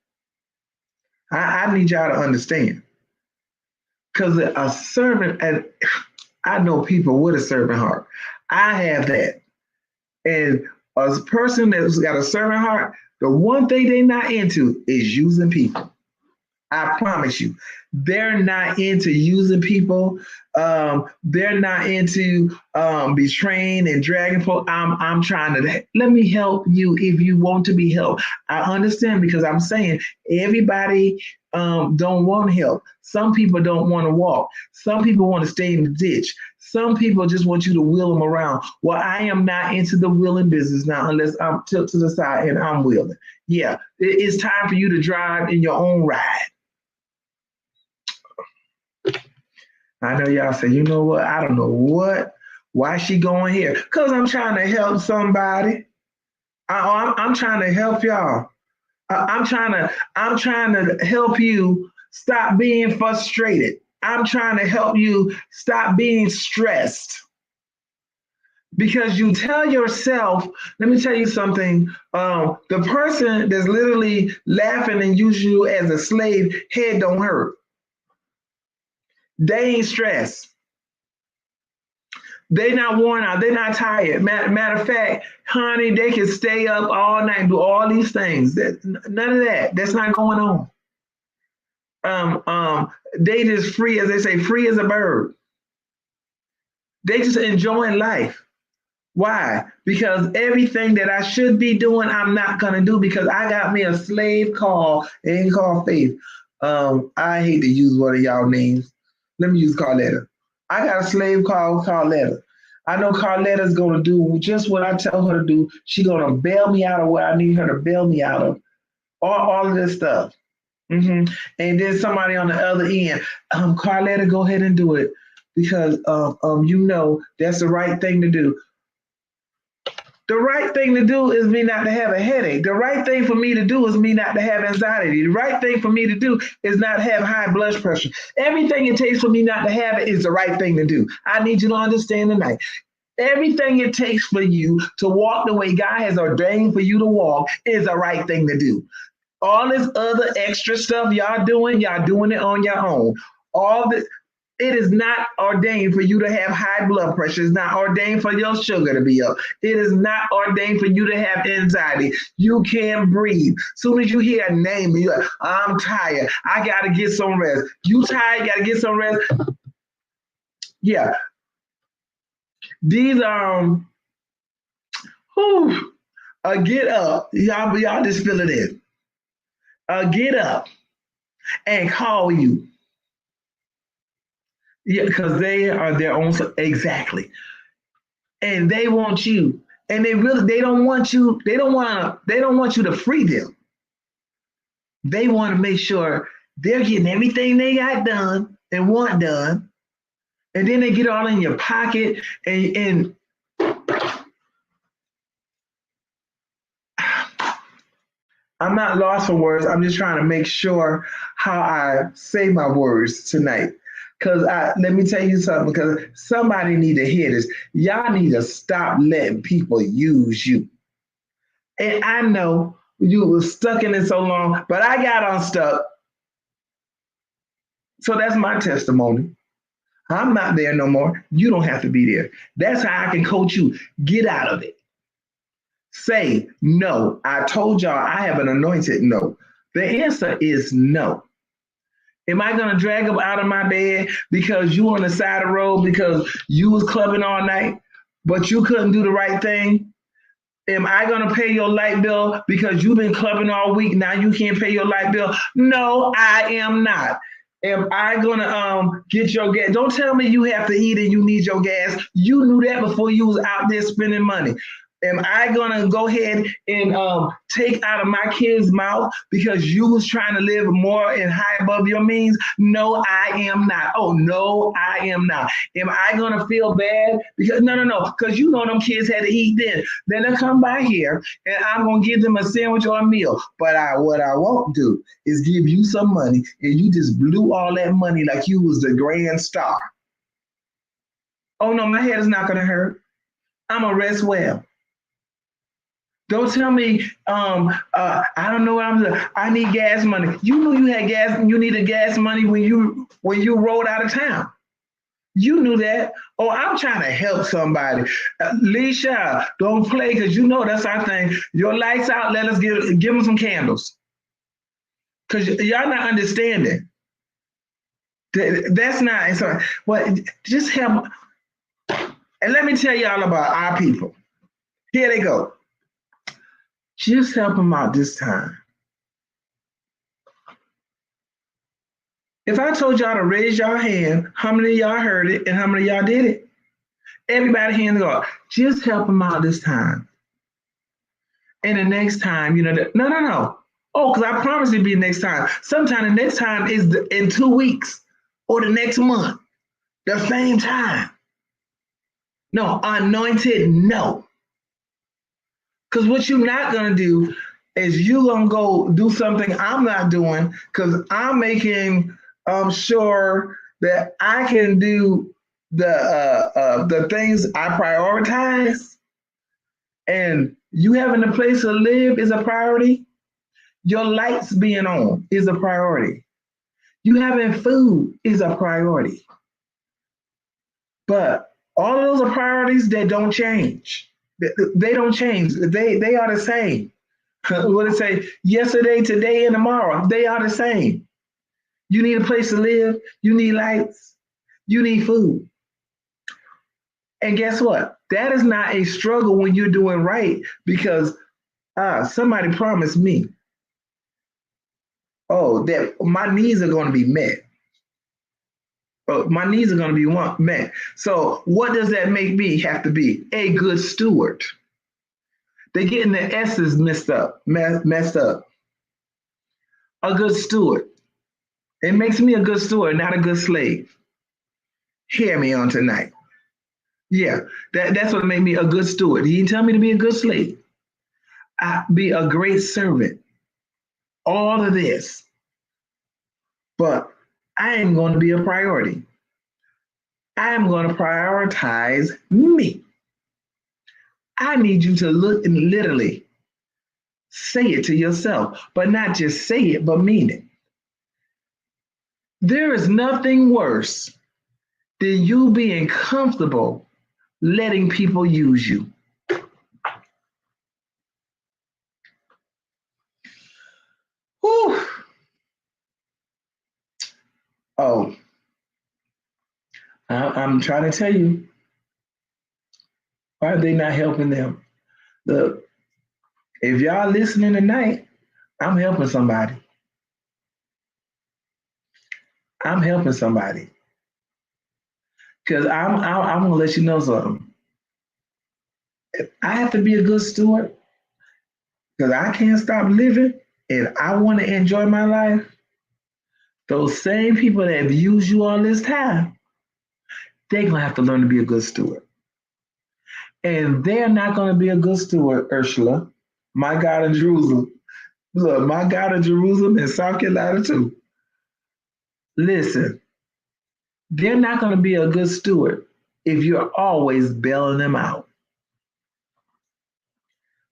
I need y'all to understand. Because a servant, and I know people with a servant heart. I have that. And a person that's got a servant heart, the one thing they're not into is using people. I promise you, they're not into using people. They're not into betraying and dragging people. I'm trying to let me help you if you want to be helped. I understand because I'm saying everybody don't want help. Some people don't want to walk. Some people want to stay in the ditch. Some people just want you to wheel them around. Well, I am not into the wheeling business now unless I'm tipped to the side and I'm wheeling. Yeah, it's time for you to drive in your own ride. I know y'all say, you know what? I don't know why she going here? Because I'm trying to help somebody. I'm trying to help y'all. I'm trying to help you stop being frustrated. I'm trying to help you stop being stressed. Because you tell yourself, let me tell you something, the person that's literally laughing and using you as a slave, head don't hurt. They ain't stressed. They not worn out. They're not tired. Matter of fact, honey, they can stay up all night and do all these things. None of that. That's not going on. They just free, as they say, free as a bird. They just enjoying life. Why? Because everything that I should be doing, I'm not gonna do because I got me a slave called, it ain't called Faith. I hate to use one of y'all names. Let me use Carletta. I got a slave called Carletta. I know Carletta's gonna do just what I tell her to do. She gonna bail me out of what I need her to bail me out of. All of this stuff. And then somebody on the other end, Carletta, go ahead and do it because you know that's the right thing to do. The right thing to do is me not to have a headache. The right thing for me to do is me not to have anxiety. The right thing for me to do is not have high blood pressure. Everything it takes for me not to have it is the right thing to do. I need you to understand tonight. Everything it takes for you to walk the way God has ordained for you to walk is the right thing to do. All this other extra stuff y'all doing it on your own. All this, it is not ordained for you to have high blood pressure. It's not ordained for your sugar to be up. It is not ordained for you to have anxiety. You can't breathe. Soon as you hear a name, you're like, I'm tired. I gotta get some rest. You tired, gotta get some rest. Yeah. These get up. Y'all just fill it in. Get up and call you. Yeah, because they are their own exactly. And they want you. And they don't want you, they don't want you to free them. They want to make sure they're getting everything they got done and want done. And then they get all in your pocket and I'm not lost for words. I'm just trying to make sure how I say my words tonight. Because let me tell you something, because somebody need to hear this. Y'all need to stop letting people use you. And I know you were stuck in it so long, but I got unstuck. So that's my testimony. I'm not there no more. You don't have to be there. That's how I can coach you. Get out of it. Say no. I told y'all I have an anointed no. The answer is no. Am I gonna drag up out of my bed because you on the side of the road because you was clubbing all night, but you couldn't do the right thing? Am I gonna pay your light bill because you've been clubbing all week? Now you can't pay your light bill. No, I am not. Am I gonna get your gas? Don't tell me you have to eat and you need your gas. You knew that before you was out there spending money. Am I gonna go ahead and take out of my kid's mouth because you was trying to live more and high above your means? No, I am not. Oh no, I am not. Am I gonna feel bad? Because no, because you know them kids had to eat then. Then they'll come by here and I'm gonna give them a sandwich or a meal. But what I won't do is give you some money and you just blew all that money like you was the grand star. Oh no, my head is not gonna hurt. I'm gonna rest well. Don't tell me, I don't know what I'm doing. I need gas money. You knew you had gas, you needed gas money when you rode out of town. You knew that. Oh, I'm trying to help somebody. Leisha, don't play because you know that's our thing. Your lights out, let us give them some candles. Because y'all not understanding. That's not, so, well, just help. And let me tell y'all about our people. Here they go. Just help them out this time. If I told y'all to raise your hand, how many of y'all heard it and how many of y'all did it? Everybody hands go. Just help them out this time. And the next time, no. Oh, because I promised it'd be next time. Sometime the next time is in 2 weeks or the next month, the same time. No, anointed, no. Because what you're not going to do is you're going to go do something I'm not doing because I'm making sure that I can do the things I prioritize. And you having a place to live is a priority. Your lights being on is a priority. You having food is a priority. But all of those are priorities that don't change. They don't change. They are the same. What it say? Yesterday, today, and tomorrow. They are the same. You need a place to live. You need lights. You need food. And guess what? That is not a struggle when you're doing right because somebody promised me, oh, that my needs are going to be met. Oh, my needs are going to be met. So what does that make me have to be? A good steward. They're getting the S's messed up. A good steward. It makes me a good steward, not a good slave. Hear me on tonight. Yeah, that's what made me a good steward. He didn't tell me to be a good slave. I be a great servant. All of this. But I am going to be a priority. I am going to prioritize me. I need you to look and literally say it to yourself, but not just say it, but mean it. There is nothing worse than you being comfortable letting people use you. Whew. Oh, I'm trying to tell you, why are they not helping them? Look, if y'all listening tonight, I'm helping somebody. I'm helping somebody. Because I'm going to let you know something. I have to be a good steward because I can't stop living and I want to enjoy my life. Those same people that have used you all this time, they're going to have to learn to be a good steward. And they're not going to be a good steward, Ursula, my God in Jerusalem. Look, my God in Jerusalem and South Carolina too. Listen, they're not going to be a good steward if you're always bailing them out.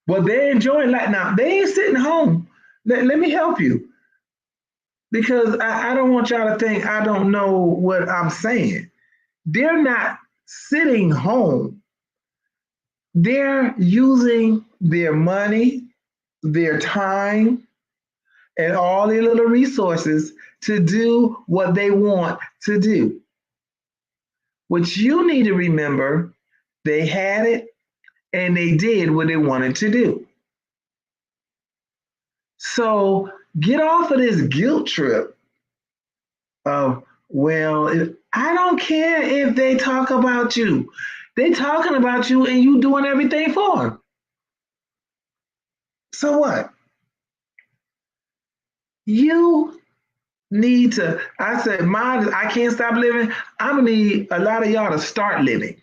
But they're enjoying life now. They ain't sitting home. Let me help you because I don't want y'all to think I don't know what I'm saying. They're not sitting home. They're using their money, their time, and all their little resources to do what they want to do. What you need to remember, they had it and they did what they wanted to do. So get off of this guilt trip of, well, I don't care if they talk about you. They talking about you and you doing everything for them. So what? You need to, I said, I can't stop living. I'm gonna need a lot of y'all to start living.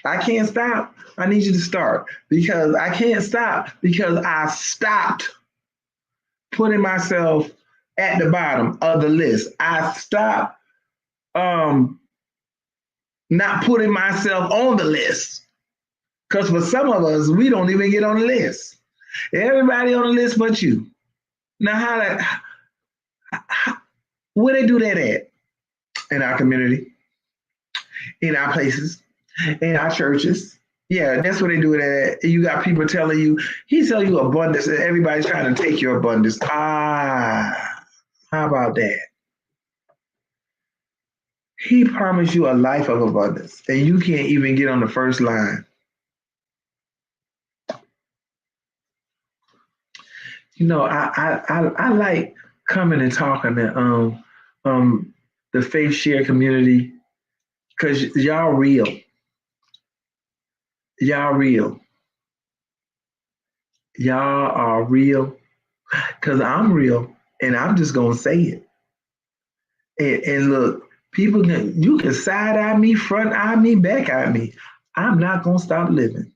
I can't stop. I need you to start because I can't stop because I stopped putting myself at the bottom of the list. I stopped not putting myself on the list. Because for some of us, we don't even get on the list. Everybody on the list but you. Now, where they do that at? In our community, in our places, in our churches. Yeah, that's where they do it at. You got people telling you, he tell you abundance, and everybody's trying to take your abundance. How about that? He promised you a life of abundance, and you can't even get on the first line. You know, I like coming and talking to the faith share community because y'all real. Y'all real. Y'all are real because I'm real and I'm just gonna say it. And look, you can side eye me, front eye me, back eye me. I'm not gonna stop living.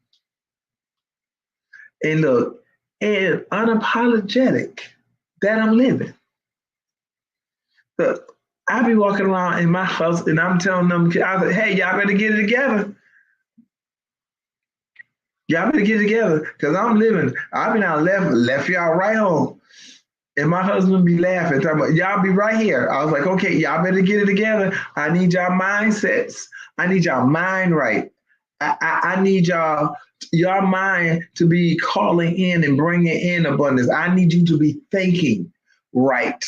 And look, and unapologetic that I'm living. Look, I be walking around in my house and I'm telling them, I was like, hey, y'all better get it together. Y'all better get it together because I'm living. I be now left y'all right home. And my husband be laughing, talking about, y'all be right here. I was like, okay, y'all better get it together. I need y'all mindsets. I need y'all mind right. I need your mind to be calling in and bringing in abundance. I need you to be thinking right.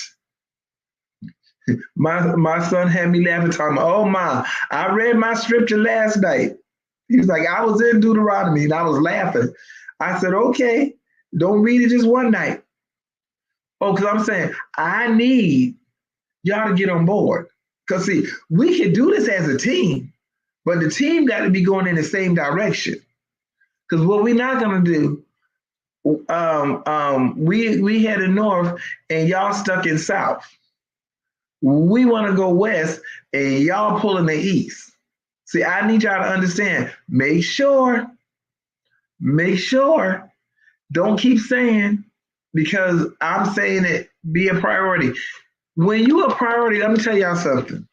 My son had me laughing, talking about, oh my, I read my scripture last night. He was like, I was in Deuteronomy and I was laughing. I said, okay, don't read it just one night. Oh, because I'm saying I need y'all to get on board. Because see, we can do this as a team, but the team got to be going in the same direction. Because what we're not gonna do, we headed north and y'all stuck in south. We want to go west and y'all pulling the east. See, I need y'all to understand. Make sure. Don't keep saying because I'm saying it. Be a priority. When you a priority, let me tell y'all something.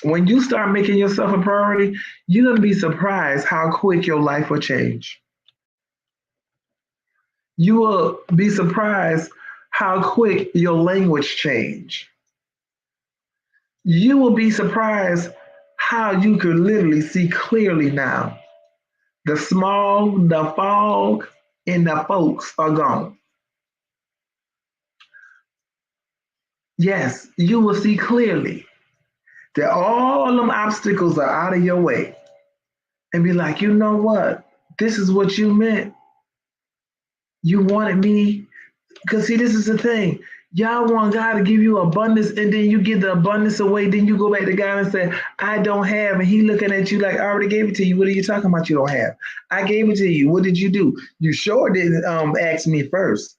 When you start making yourself a priority, you're gonna be surprised how quick your life will change. You will be surprised how quick your language change. You will be surprised how you can literally see clearly now. The smog, the fog, and the folks are gone. Yes, you will see clearly that all them obstacles are out of your way and be like, you know what? This is what you meant. You wanted me. Because, see, this is the thing. Y'all want God to give you abundance and then you give the abundance away. Then you go back to God and say, I don't have. And he looking at you like, I already gave it to you. What are you talking about you don't have? I gave it to you. What did you do? You sure didn't ask me first.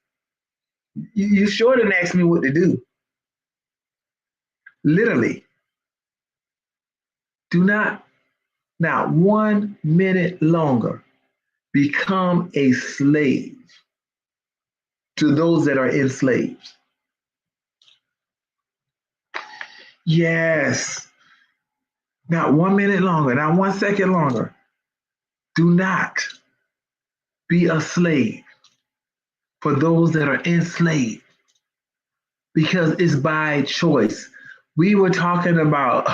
You sure didn't ask me what to do. Literally. Do not, now 1 minute longer, become a slave to those that are enslaved. Yes. Not 1 minute longer, not 1 second longer. Do not be a slave for those that are enslaved because it's by choice. We were talking about,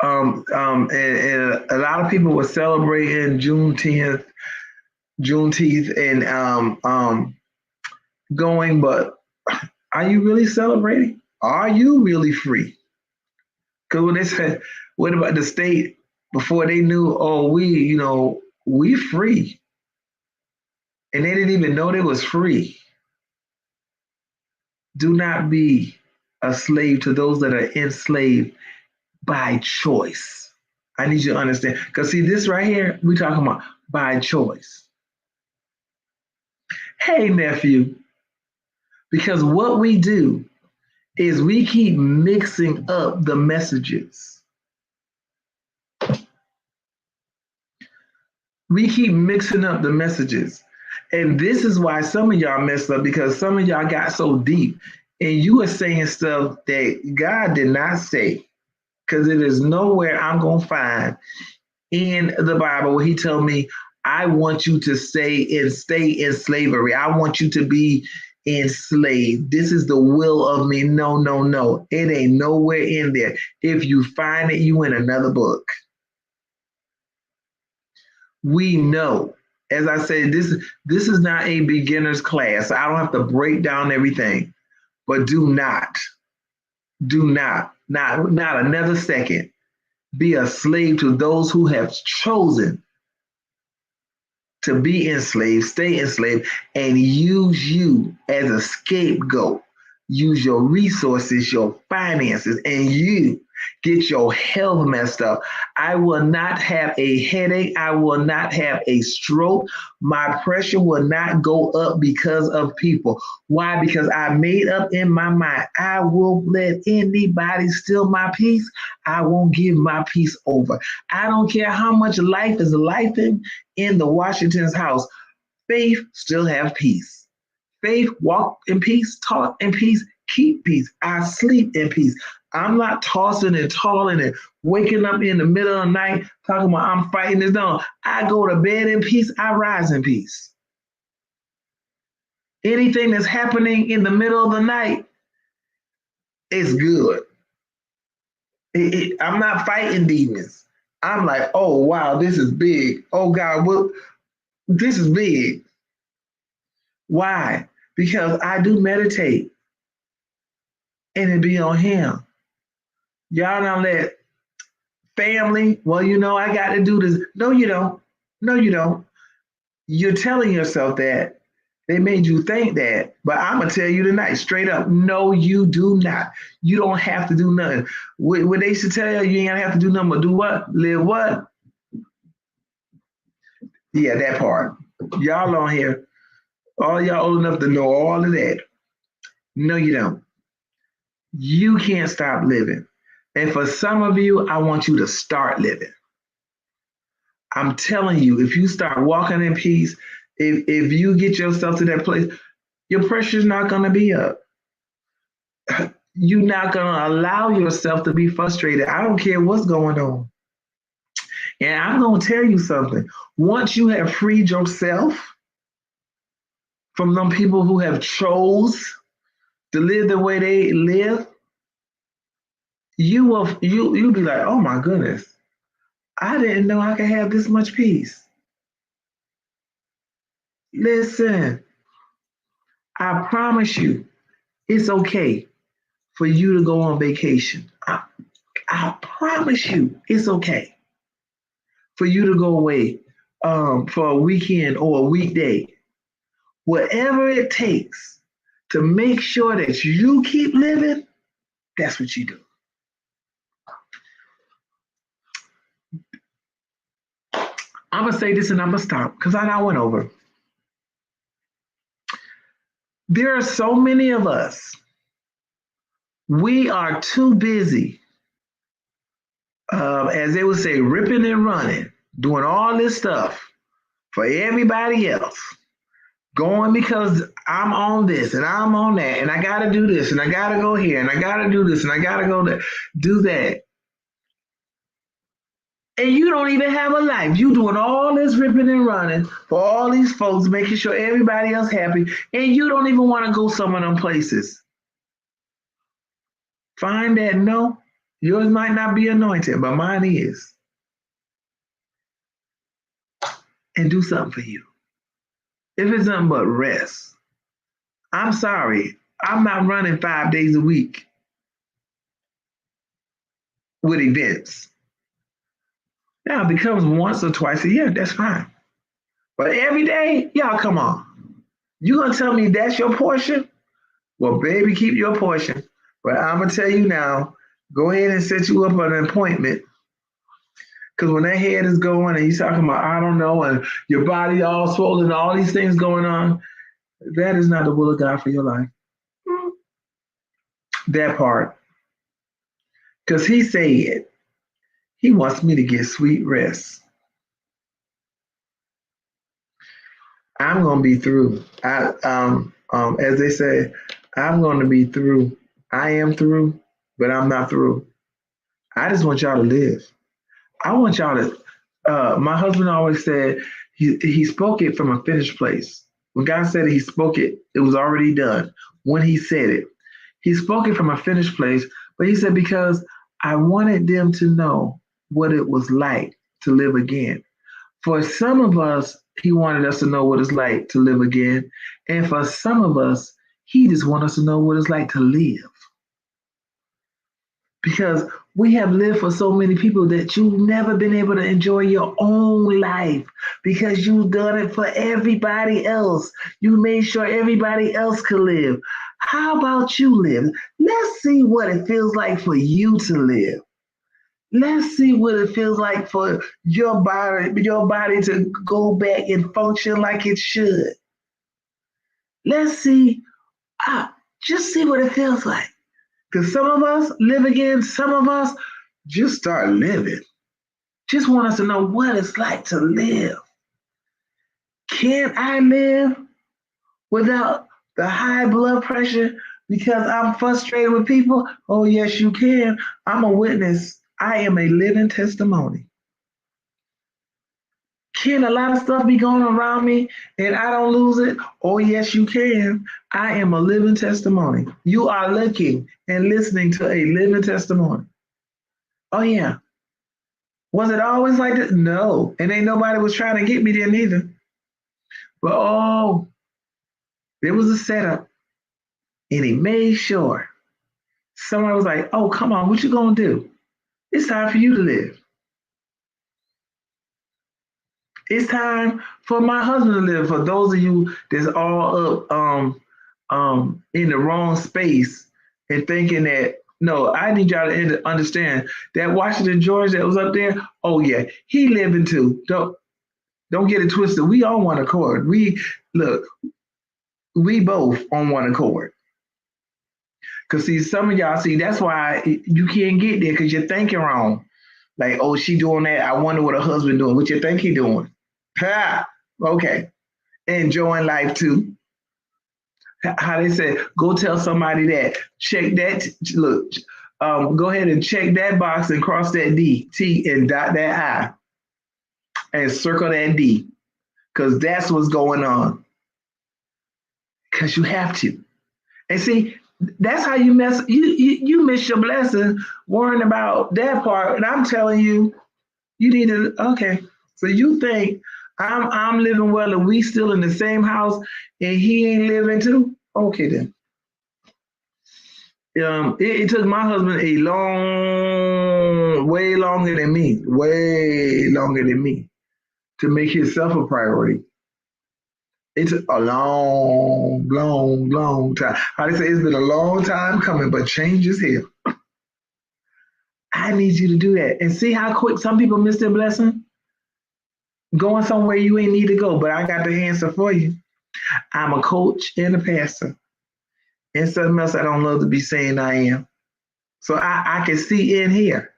and a lot of people were celebrating Juneteenth, and going, but are you really celebrating? Are you really free? Because when they said, what about the state before they knew, oh, we free. And they didn't even know they was free. Do not be a slave to those that are enslaved by choice. I need you to understand. Because see, this right here, we talking about by choice. Hey, nephew, because what we do is we keep mixing up the messages. We keep mixing up the messages. And this is why some of y'all messed up because some of y'all got so deep and you are saying stuff that God did not say. Because it is nowhere I'm going to find in the Bible where he told me, I want you to stay in slavery. I want you to be enslaved. This is the will of me. No, no, no. It ain't nowhere in there. If you find it, you in another book. We know, as I said, this is not a beginner's class. I don't have to break down everything, but do not not another second be a slave to those who have chosen to be enslaved, stay enslaved, and use you as a scapegoat. Use your resources, your finances, and you get your health messed up. I will not have a headache. I will not have a stroke. My pressure will not go up because of people. Why? Because I made up in my mind, I won't let anybody steal my peace. I won't give my peace over. I don't care how much life is life in the Washington's house. Faith still have peace. Faith, walk in peace, talk in peace, keep peace. I sleep in peace. I'm not tossing and talling and waking up in the middle of the night talking about I'm fighting this down. I go to bed in peace. I rise in peace. Anything that's happening in the middle of the night is good. I'm not fighting demons. I'm like, oh, wow, this is big. Oh, God, this is big. Why? Because I do meditate and it be on him. Y'all don't let family, well, I got to do this. No, you don't. No, you don't. You're telling yourself that. They made you think that. But I'm going to tell you tonight, straight up, no, you do not. You don't have to do nothing. What they should tell you, you ain't going to have to do nothing but do what? Live what? Yeah, that part. Y'all on here, all y'all old enough to know all of that. No, you don't. You can't stop living. And for some of you, I want you to start living. I'm telling you, if you start walking in peace, if you get yourself to that place, your pressure's not going to be up. You're not going to allow yourself to be frustrated. I don't care what's going on. And I'm going to tell you something. Once you have freed yourself from them people who have chose to live the way they live, you'll be like, oh my goodness, I didn't know I could have this much peace. Listen, I promise you, it's okay for you to go on vacation. I promise you, it's okay for you to go away for a weekend or a weekday. Whatever it takes to make sure that you keep living, that's what you do. I'm going to say this and I'm going to stop because I went over. There are so many of us, we are too busy, as they would say, ripping and running, doing all this stuff for everybody else, going because I'm on this and I'm on that, and I got to do this and I got to go here and I got to do this and I got to go do that. And you don't even have a life. You doing all this ripping and running for all these folks, making sure everybody else happy, and you don't even want to go some of them places. Find that no, yours might not be anointed, but mine is. And do something for you. If it's nothing but rest. I'm sorry, I'm not running 5 days a week with events. Now, it becomes once or twice a year, that's fine. But every day, y'all, come on. You gonna tell me that's your portion? Well, baby, keep your portion. But I'm gonna tell you now, go ahead and set you up an appointment. Because when that head is going and you're talking about, I don't know, and your body all swollen, all these things going on, that is not the will of God for your life. That part. Because he said he wants me to get sweet rest. I'm going to be through. As they say, I'm going to be through. I am through, but I'm not through. I just want y'all to live. I want y'all to, my husband always said, he spoke it from a finished place. When God said it, he spoke it, it was already done. When he said it, he spoke it from a finished place, but he said, because I wanted them to know what it was like to live again. For some of us, he wanted us to know what it's like to live again. And for some of us, he just wants us to know what it's like to live. Because we have lived for so many people that you've never been able to enjoy your own life because you've done it for everybody else. You made sure everybody else could live. How about you live? Let's see what it feels like for you to live. Let's see what it feels like for your body to go back and function like it should. Let's see, just see what it feels like. Because some of us live again, some of us just start living. Just want us to know what it's like to live. Can I live without the high blood pressure because I'm frustrated with people? Oh, yes, you can. I'm a witness. I am a living testimony. Can a lot of stuff be going around me and I don't lose it? Oh, yes, you can. I am a living testimony. You are looking and listening to a living testimony. Oh, yeah. Was it always like that? No. And ain't nobody was trying to get me there neither. But oh, there was a setup. And he made sure Someone was like, oh, come on, what you gonna do? It's time for you to live. It's time for my husband to live. For those of you that's all up in the wrong space and thinking that no, I need y'all to understand that Washington George that was up there. Oh yeah, he living too. Don't get it twisted. We on one accord. We look, we both on one accord. Cause see, some of y'all see that's why you can't get there because you're thinking wrong. Like, oh, she doing that. I wonder what her husband doing. What you think he doing? Ha! Okay. Enjoying life too. How they say, go tell somebody that. Check that. Look, go ahead and check that box and cross that D, T, and dot that I, and circle that D, because that's what's going on. Because you have to. And see, that's how you mess. You miss your blessing worrying about that part. And I'm telling you, you need to. Okay, so you think I'm living well and we still in the same house and he ain't living too? Okay then. It took my husband a way longer than me, to make himself a priority. It took a long time. How they say it's been a long time coming, but change is here. I need you to do that and see how quick some people miss their blessing. Going somewhere you ain't need to go, but I got the answer for you. I'm a coach and a pastor, and something else I don't love to be saying I am. So I can see in here.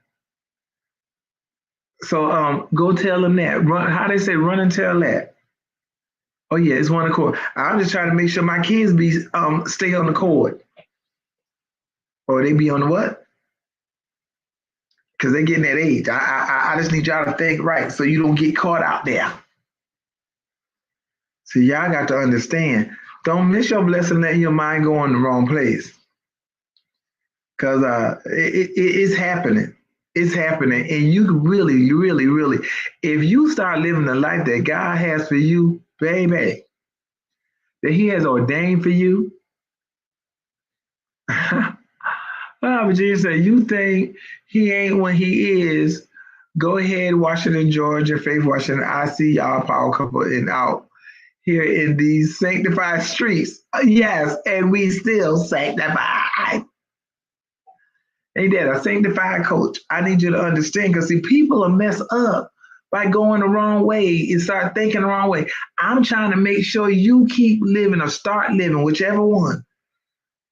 So go tell them that. Run, how they say, run and tell that. Oh yeah, it's one accord. I'm just trying to make sure my kids be stay on the cord, or they be on the what? Because they're getting that age. I just need y'all to think right so you don't get caught out there. So y'all got to understand. Don't miss your blessing, letting your mind go in the wrong place. Because it's happening. It's happening. And you really, if you start living the life that God has for you, baby, that He has ordained for you. Virginia said, you think He ain't when He is. Go ahead, Washington, Georgia, Faith Washington. I see y'all power couple and out here in these sanctified streets. Yes, and we still sanctified. Ain't that a sanctified coach? I need you to understand, because see, people are messed up by going the wrong way and start thinking the wrong way. I'm trying to make sure you keep living or start living, whichever one.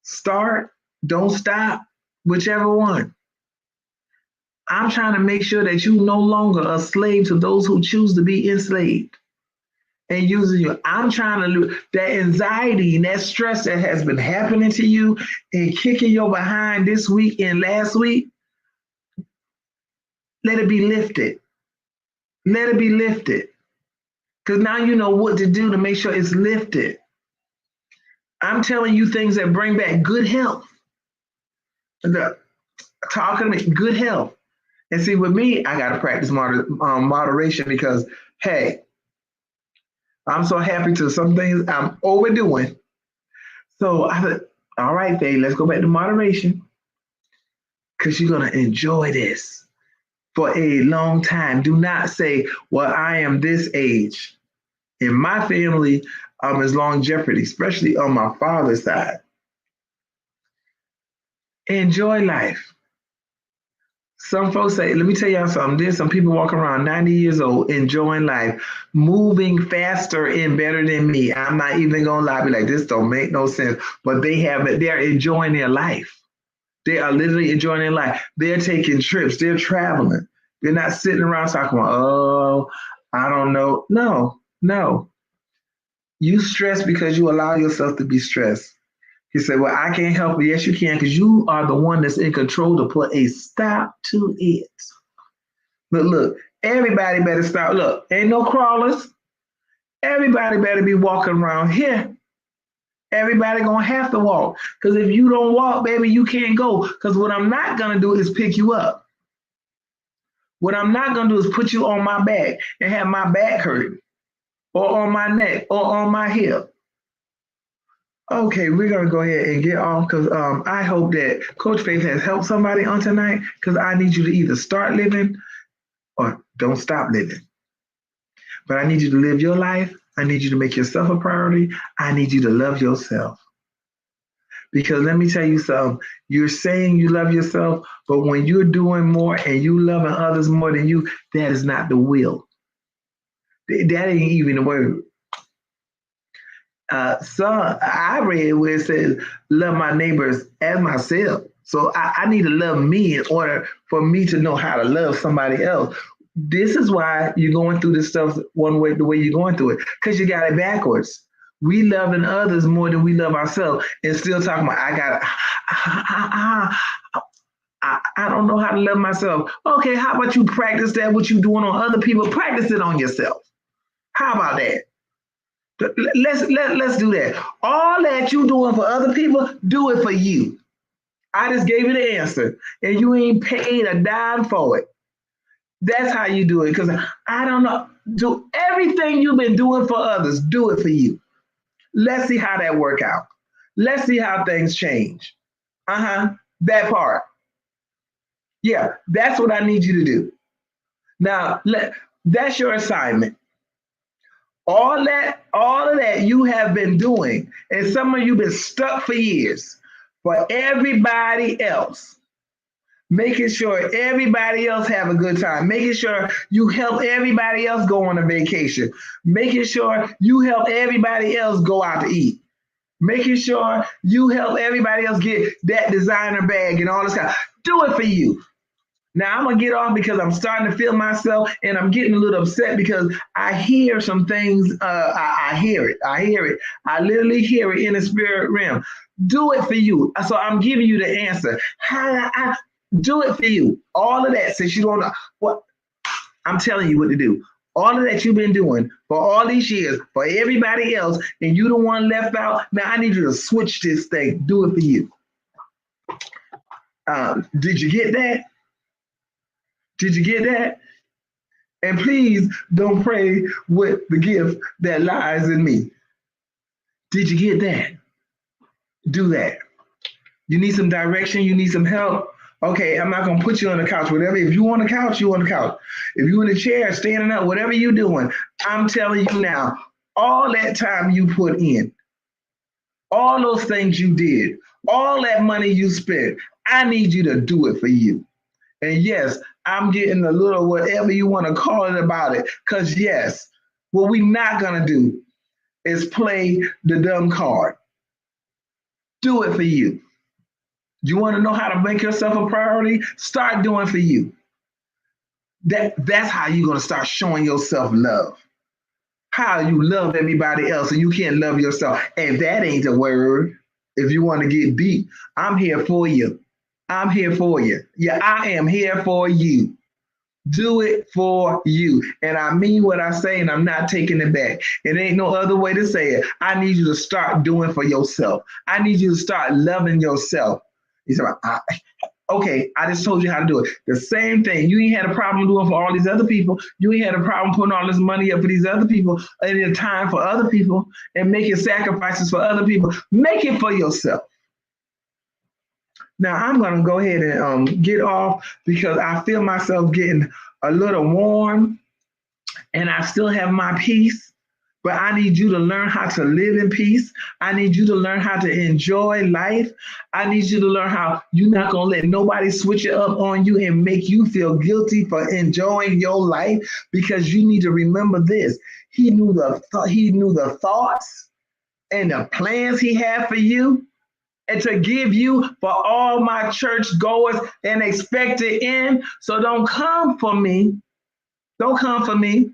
Start, don't stop, whichever one. I'm trying to make sure that you no longer a slave to those who choose to be enslaved and using you. I'm trying to lose that anxiety and that stress that has been happening to you and kicking your behind this week and last week. Let it be lifted. Let it be lifted. Because now you know what to do to make sure it's lifted. I'm telling you things that bring back good health. Talking to me, good health. And see, with me, I got to practice moderation because, hey, I'm so happy to some things I'm overdoing. So I said, all right, babe, let's go back to moderation because you're going to enjoy this for a long time. Do not say, well, I am this age. In my family, is longevity, especially on my father's side. Enjoy life. Some folks say, let me tell y'all something. There's some people walking around 90 years old, enjoying life, moving faster and better than me. I'm not even gonna lie, be like, this don't make no sense. But they have it, they're enjoying their life. They are literally enjoying their life. They're taking trips, they're traveling. They're not sitting around talking about, oh, I don't know. No. You stress because you allow yourself to be stressed. He said, well, I can't help it. Yes, you can, because you are the one that's in control to put a stop to it. Look, everybody better stop. Look, ain't no crawlers. Everybody better be walking around here. Everybody gonna have to walk. Because if you don't walk, baby, you can't go. Because what I'm not gonna do is pick you up. What I'm not gonna do is put you on my back and have my back hurt, or on my neck, or on my hip. Okay, we're gonna go ahead and get off because I hope that Coach Faith has helped somebody on tonight. Because I need you to either start living or don't stop living. But I need you to live your life. I need you to make yourself a priority. I need you to love yourself. Because let me tell you something, you're saying you love yourself, but when you're doing more and you loving others more than you, that is not the will. That ain't even the word. Some I read where it says, love my neighbors as myself. So I need to love me in order for me to know how to love somebody else. This is why you're going through this stuff one way, the way you're going through it, because you got it backwards. We loving others more than we love ourselves, and still talking about I don't know how to love myself. Okay, how about you practice that? What you doing on other people? Practice it on yourself. How about that? Let's do that. All that you doing for other people, do it for you. I just gave you the answer, and you ain't paid a dime for it. That's how you do it. Because I don't know. Do everything you've been doing for others, do it for you. Let's see how that work out. Let's see how things change. Uh-huh. That part. Yeah, that's what I need you to do. Now, that's your assignment. All of that you have been doing, and some of you been stuck for years for everybody else, making sure everybody else have a good time, making sure you help everybody else go on a vacation, making sure you help everybody else go out to eat, making sure you help everybody else get that designer bag and all this kind. Do it for you. Now I'm gonna get off because I'm starting to feel myself, and I'm getting a little upset because I hear some things. I hear it. I hear it. I literally hear it in the spirit realm. Do it for you. So I'm giving you the answer. How I do it for you. All of that, since you don't know what I'm telling you what to do. All of that you've been doing for all these years for everybody else, and you the one left out. Now I need you to switch this thing. Do it for you. Did you get that? Did you get that? And please don't pray with the gift that lies in me. Did you get that? Do that. You need some direction, you need some help. Okay, I'm not gonna put you on the couch. Whatever. If you want a couch, you on the couch. If you in a chair, standing up, whatever you doing, I'm telling you now, all that time you put in, all those things you did, all that money you spent, I need you to do it for you. And yes, I'm getting a little whatever you want to call it about it. Because yes, what we not gonna do is play the dumb card. Do it for you. You want to know how to make yourself a priority? Start doing for you. That's how you're gonna start showing yourself love. How you love everybody else and you can't love yourself. And that ain't the word. If you want to get deep, I'm here for you. I'm here for you. Yeah, I am here for you. Do it for you. And I mean what I say, and I'm not taking it back. It ain't no other way to say it. I need you to start doing for yourself. I need you to start loving yourself. You say, okay, I just told you how to do it. The same thing. You ain't had a problem doing for all these other people. You ain't had a problem putting all this money up for these other people and in time for other people and making sacrifices for other people. Make it for yourself. Now I'm gonna go ahead and get off because I feel myself getting a little warm and I still have my peace. But I need you to learn how to live in peace. I need you to learn how to enjoy life. I need you to learn how you're not gonna let nobody switch it up on you and make you feel guilty for enjoying your life because you need to remember this. He knew the thoughts and the plans he had for you and to give you for all my church goers an expected end. So don't come for me. Don't come for me.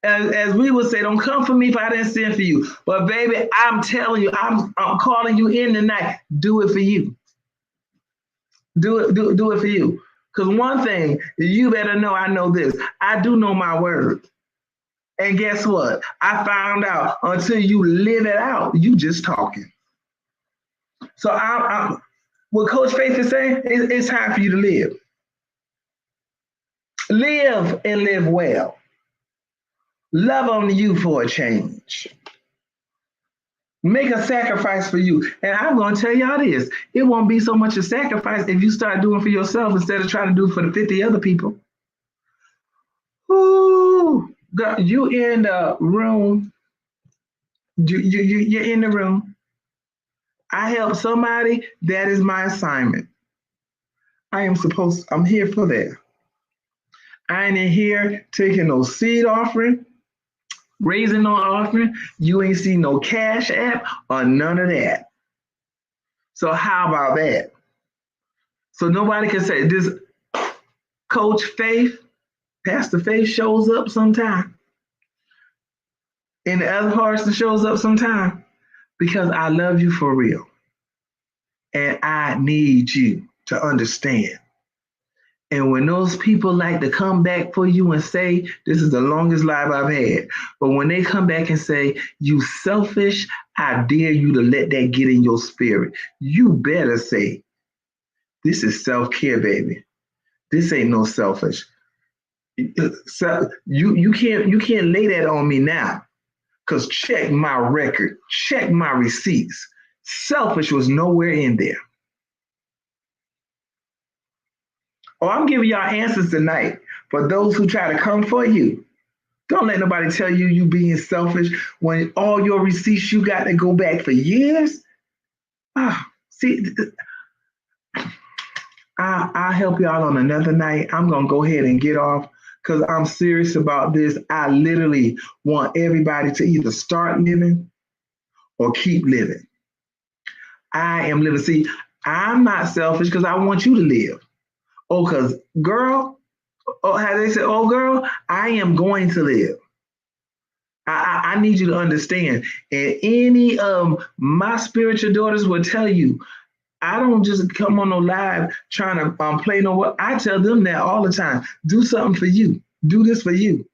As we would say, don't come for me if I didn't send for you. But baby, I'm telling you, I'm calling you in tonight. Do it for you. Do it for you. Because one thing, you better know I know this. I do know my word. And guess what? I found out until you live it out, you just talking. So what Coach Faith is saying, it's time for you to live. Live and live well. Love on you for a change. Make a sacrifice for you. And I'm going to tell y'all this. It won't be so much a sacrifice if you start doing for yourself instead of trying to do for the 50 other people. Ooh, you in the room. You're in the room. I help somebody. That is my assignment. I'm here for that. I ain't in here taking no seed offering, raising no offering. You ain't see no cash app or none of that. So how about that? So nobody can say this Coach Faith, Pastor Faith shows up sometime. And the other person shows up sometime because I love you for real. And I need you to understand. And when those people like to come back for you and say, this is the longest life I've had, but when they come back and say, you selfish, I dare you to let that get in your spirit. You better say, this is self-care, baby. This ain't no selfish. So you can't lay that on me now. Because check my record, check my receipts. Selfish was nowhere in there. Oh, I'm giving y'all answers tonight for those who try to come for you. Don't let nobody tell you you being selfish when all your receipts you got to go back for years. See, I'll help y'all on another night. I'm going to go ahead and get off because I'm serious about this. I literally want everybody to either start living or keep living. I am living. See, I'm not selfish because I want you to live. Oh, because girl, oh, how they say, oh, girl, I am going to live. I need you to understand. And any of my spiritual daughters will tell you, I don't just come on no live trying to play no what. I tell them that all the time. Do something for you. Do this for you.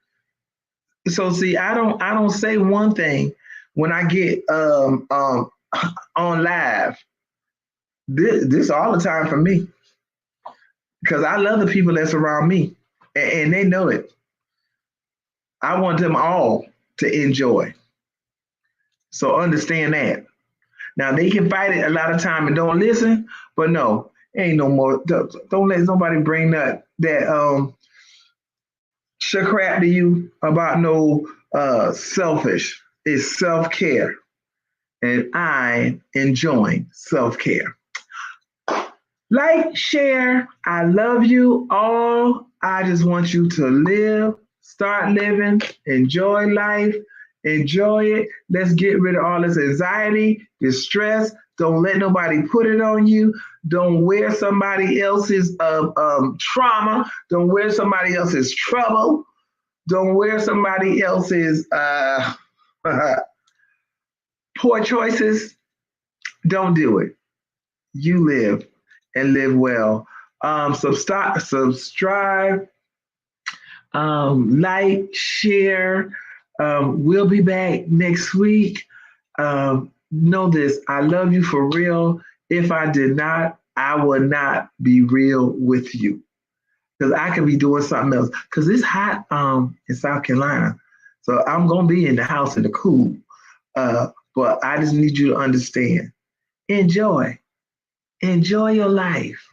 So see, I don't say one thing when I get on live. This all the time for me because I love the people that's around me, and they know it. I want them all to enjoy. So understand that. Now they can fight it a lot of time and don't listen, but no, ain't no more. Don't let nobody bring that shit crap to you about no selfish. It's self-care, and I'm enjoying self-care. Like, share. I love you all. I just want you to live, start living, enjoy life, enjoy it. Let's get rid of all this anxiety, this stress. Don't let nobody put it on you. Don't wear somebody else's trauma. Don't wear somebody else's trouble. Don't wear somebody else's poor choices. Don't do it. You live and live well. Subscribe, like, share. We'll be back next week. Know this, I love you for real. If I did not, I would not be real with you because I could be doing something else because it's hot in South Carolina. So I'm going to be in the house in the cool. But I just need you to understand. Enjoy. Enjoy your life.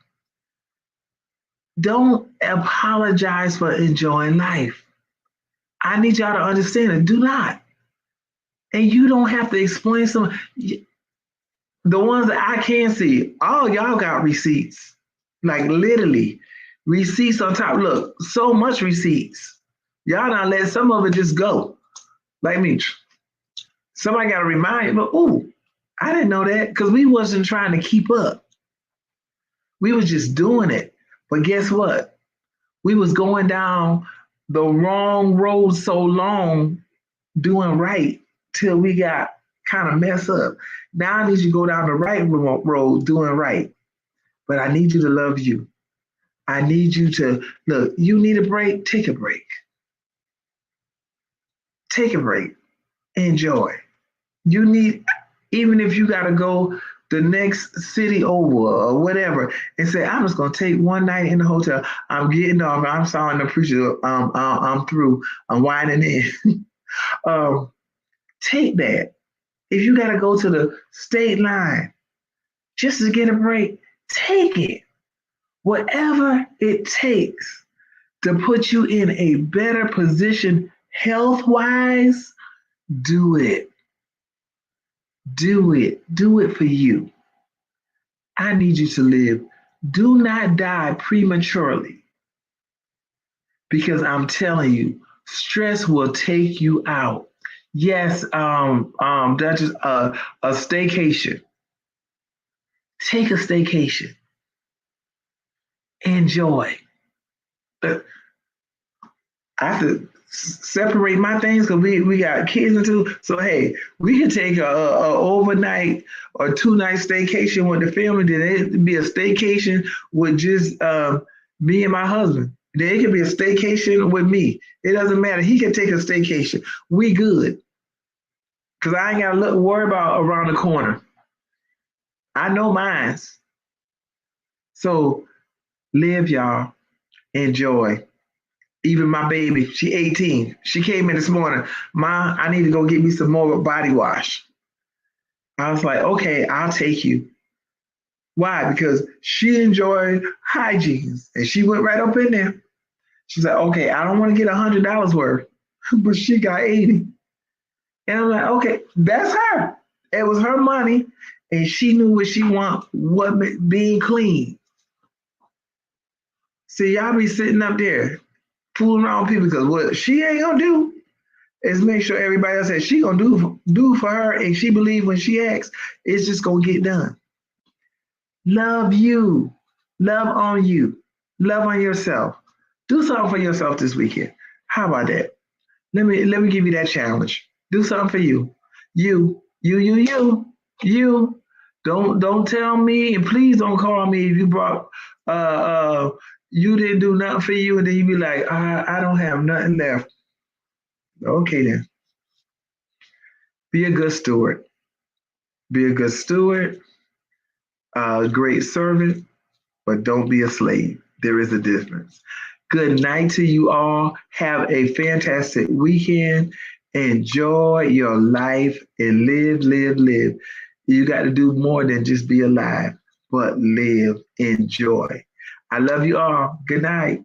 Don't apologize for enjoying life. I need y'all to understand it. Do not. And you don't have to explain some. The ones that I can see, all y'all got receipts. Like literally, receipts on top. Look, so much receipts. Y'all not let some of it just go. Like me. Somebody got to remind you, ooh, I didn't know that because we wasn't trying to keep up. We was just doing it. But guess what? We was going down the wrong road so long doing right till we got kind of messed up. Now I need you to go down the right road doing right. But I need you to love you. I need you to look, you need a break, take a break. Take a break. Enjoy. You need, even if you got to go the next city over or whatever and say, I'm just going to take one night in the hotel. I'm getting off. I'm sorry, I'm appreciative. I'm through. I'm winding in. Take that. If you got to go to the state line just to get a break, take it. Whatever it takes to put you in a better position health wise, do it. Do it. Do it for you. I need you to live. Do not die prematurely because I'm telling you, stress will take you out. Yes, that's just a staycation. Take a staycation. Enjoy. I have to separate my things because we got kids and too. So hey, we could take a overnight or 2 night staycation with the family. Then it be a staycation with just me and my husband. Then it could be a staycation with me. It doesn't matter. He can take a staycation. We good because I ain't got to worry about around the corner. I know mines. So live, y'all. Enjoy. Even my baby, she 18. She came in this morning. Ma, I need to go get me some more body wash. I was like, okay, I'll take you. Why? Because she enjoyed hygiene. And she went right up in there. She's like, okay, I don't want to get $100 worth, but she got 80. And I'm like, okay, that's her. It was her money, and she knew what she want, what being clean. See, y'all be sitting up there fooling around with people because what she ain't gonna do is make sure everybody else says she gonna do for her, and she believe when she asks, it's just gonna get done. Love you, love on you, love on yourself. Do something for yourself this weekend. How about that? Let me give you that challenge. Do something for you. You. Don't tell me, and please don't call me if you brought you didn't do nothing for you, and then you be like, I don't have nothing left. Okay then. Be a good steward. Be a good steward, a great servant, but don't be a slave. There is a difference. Good night to you all. Have a fantastic weekend. Enjoy your life and live, live, live. You got to do more than just be alive, but live, enjoy. I love you all. Good night.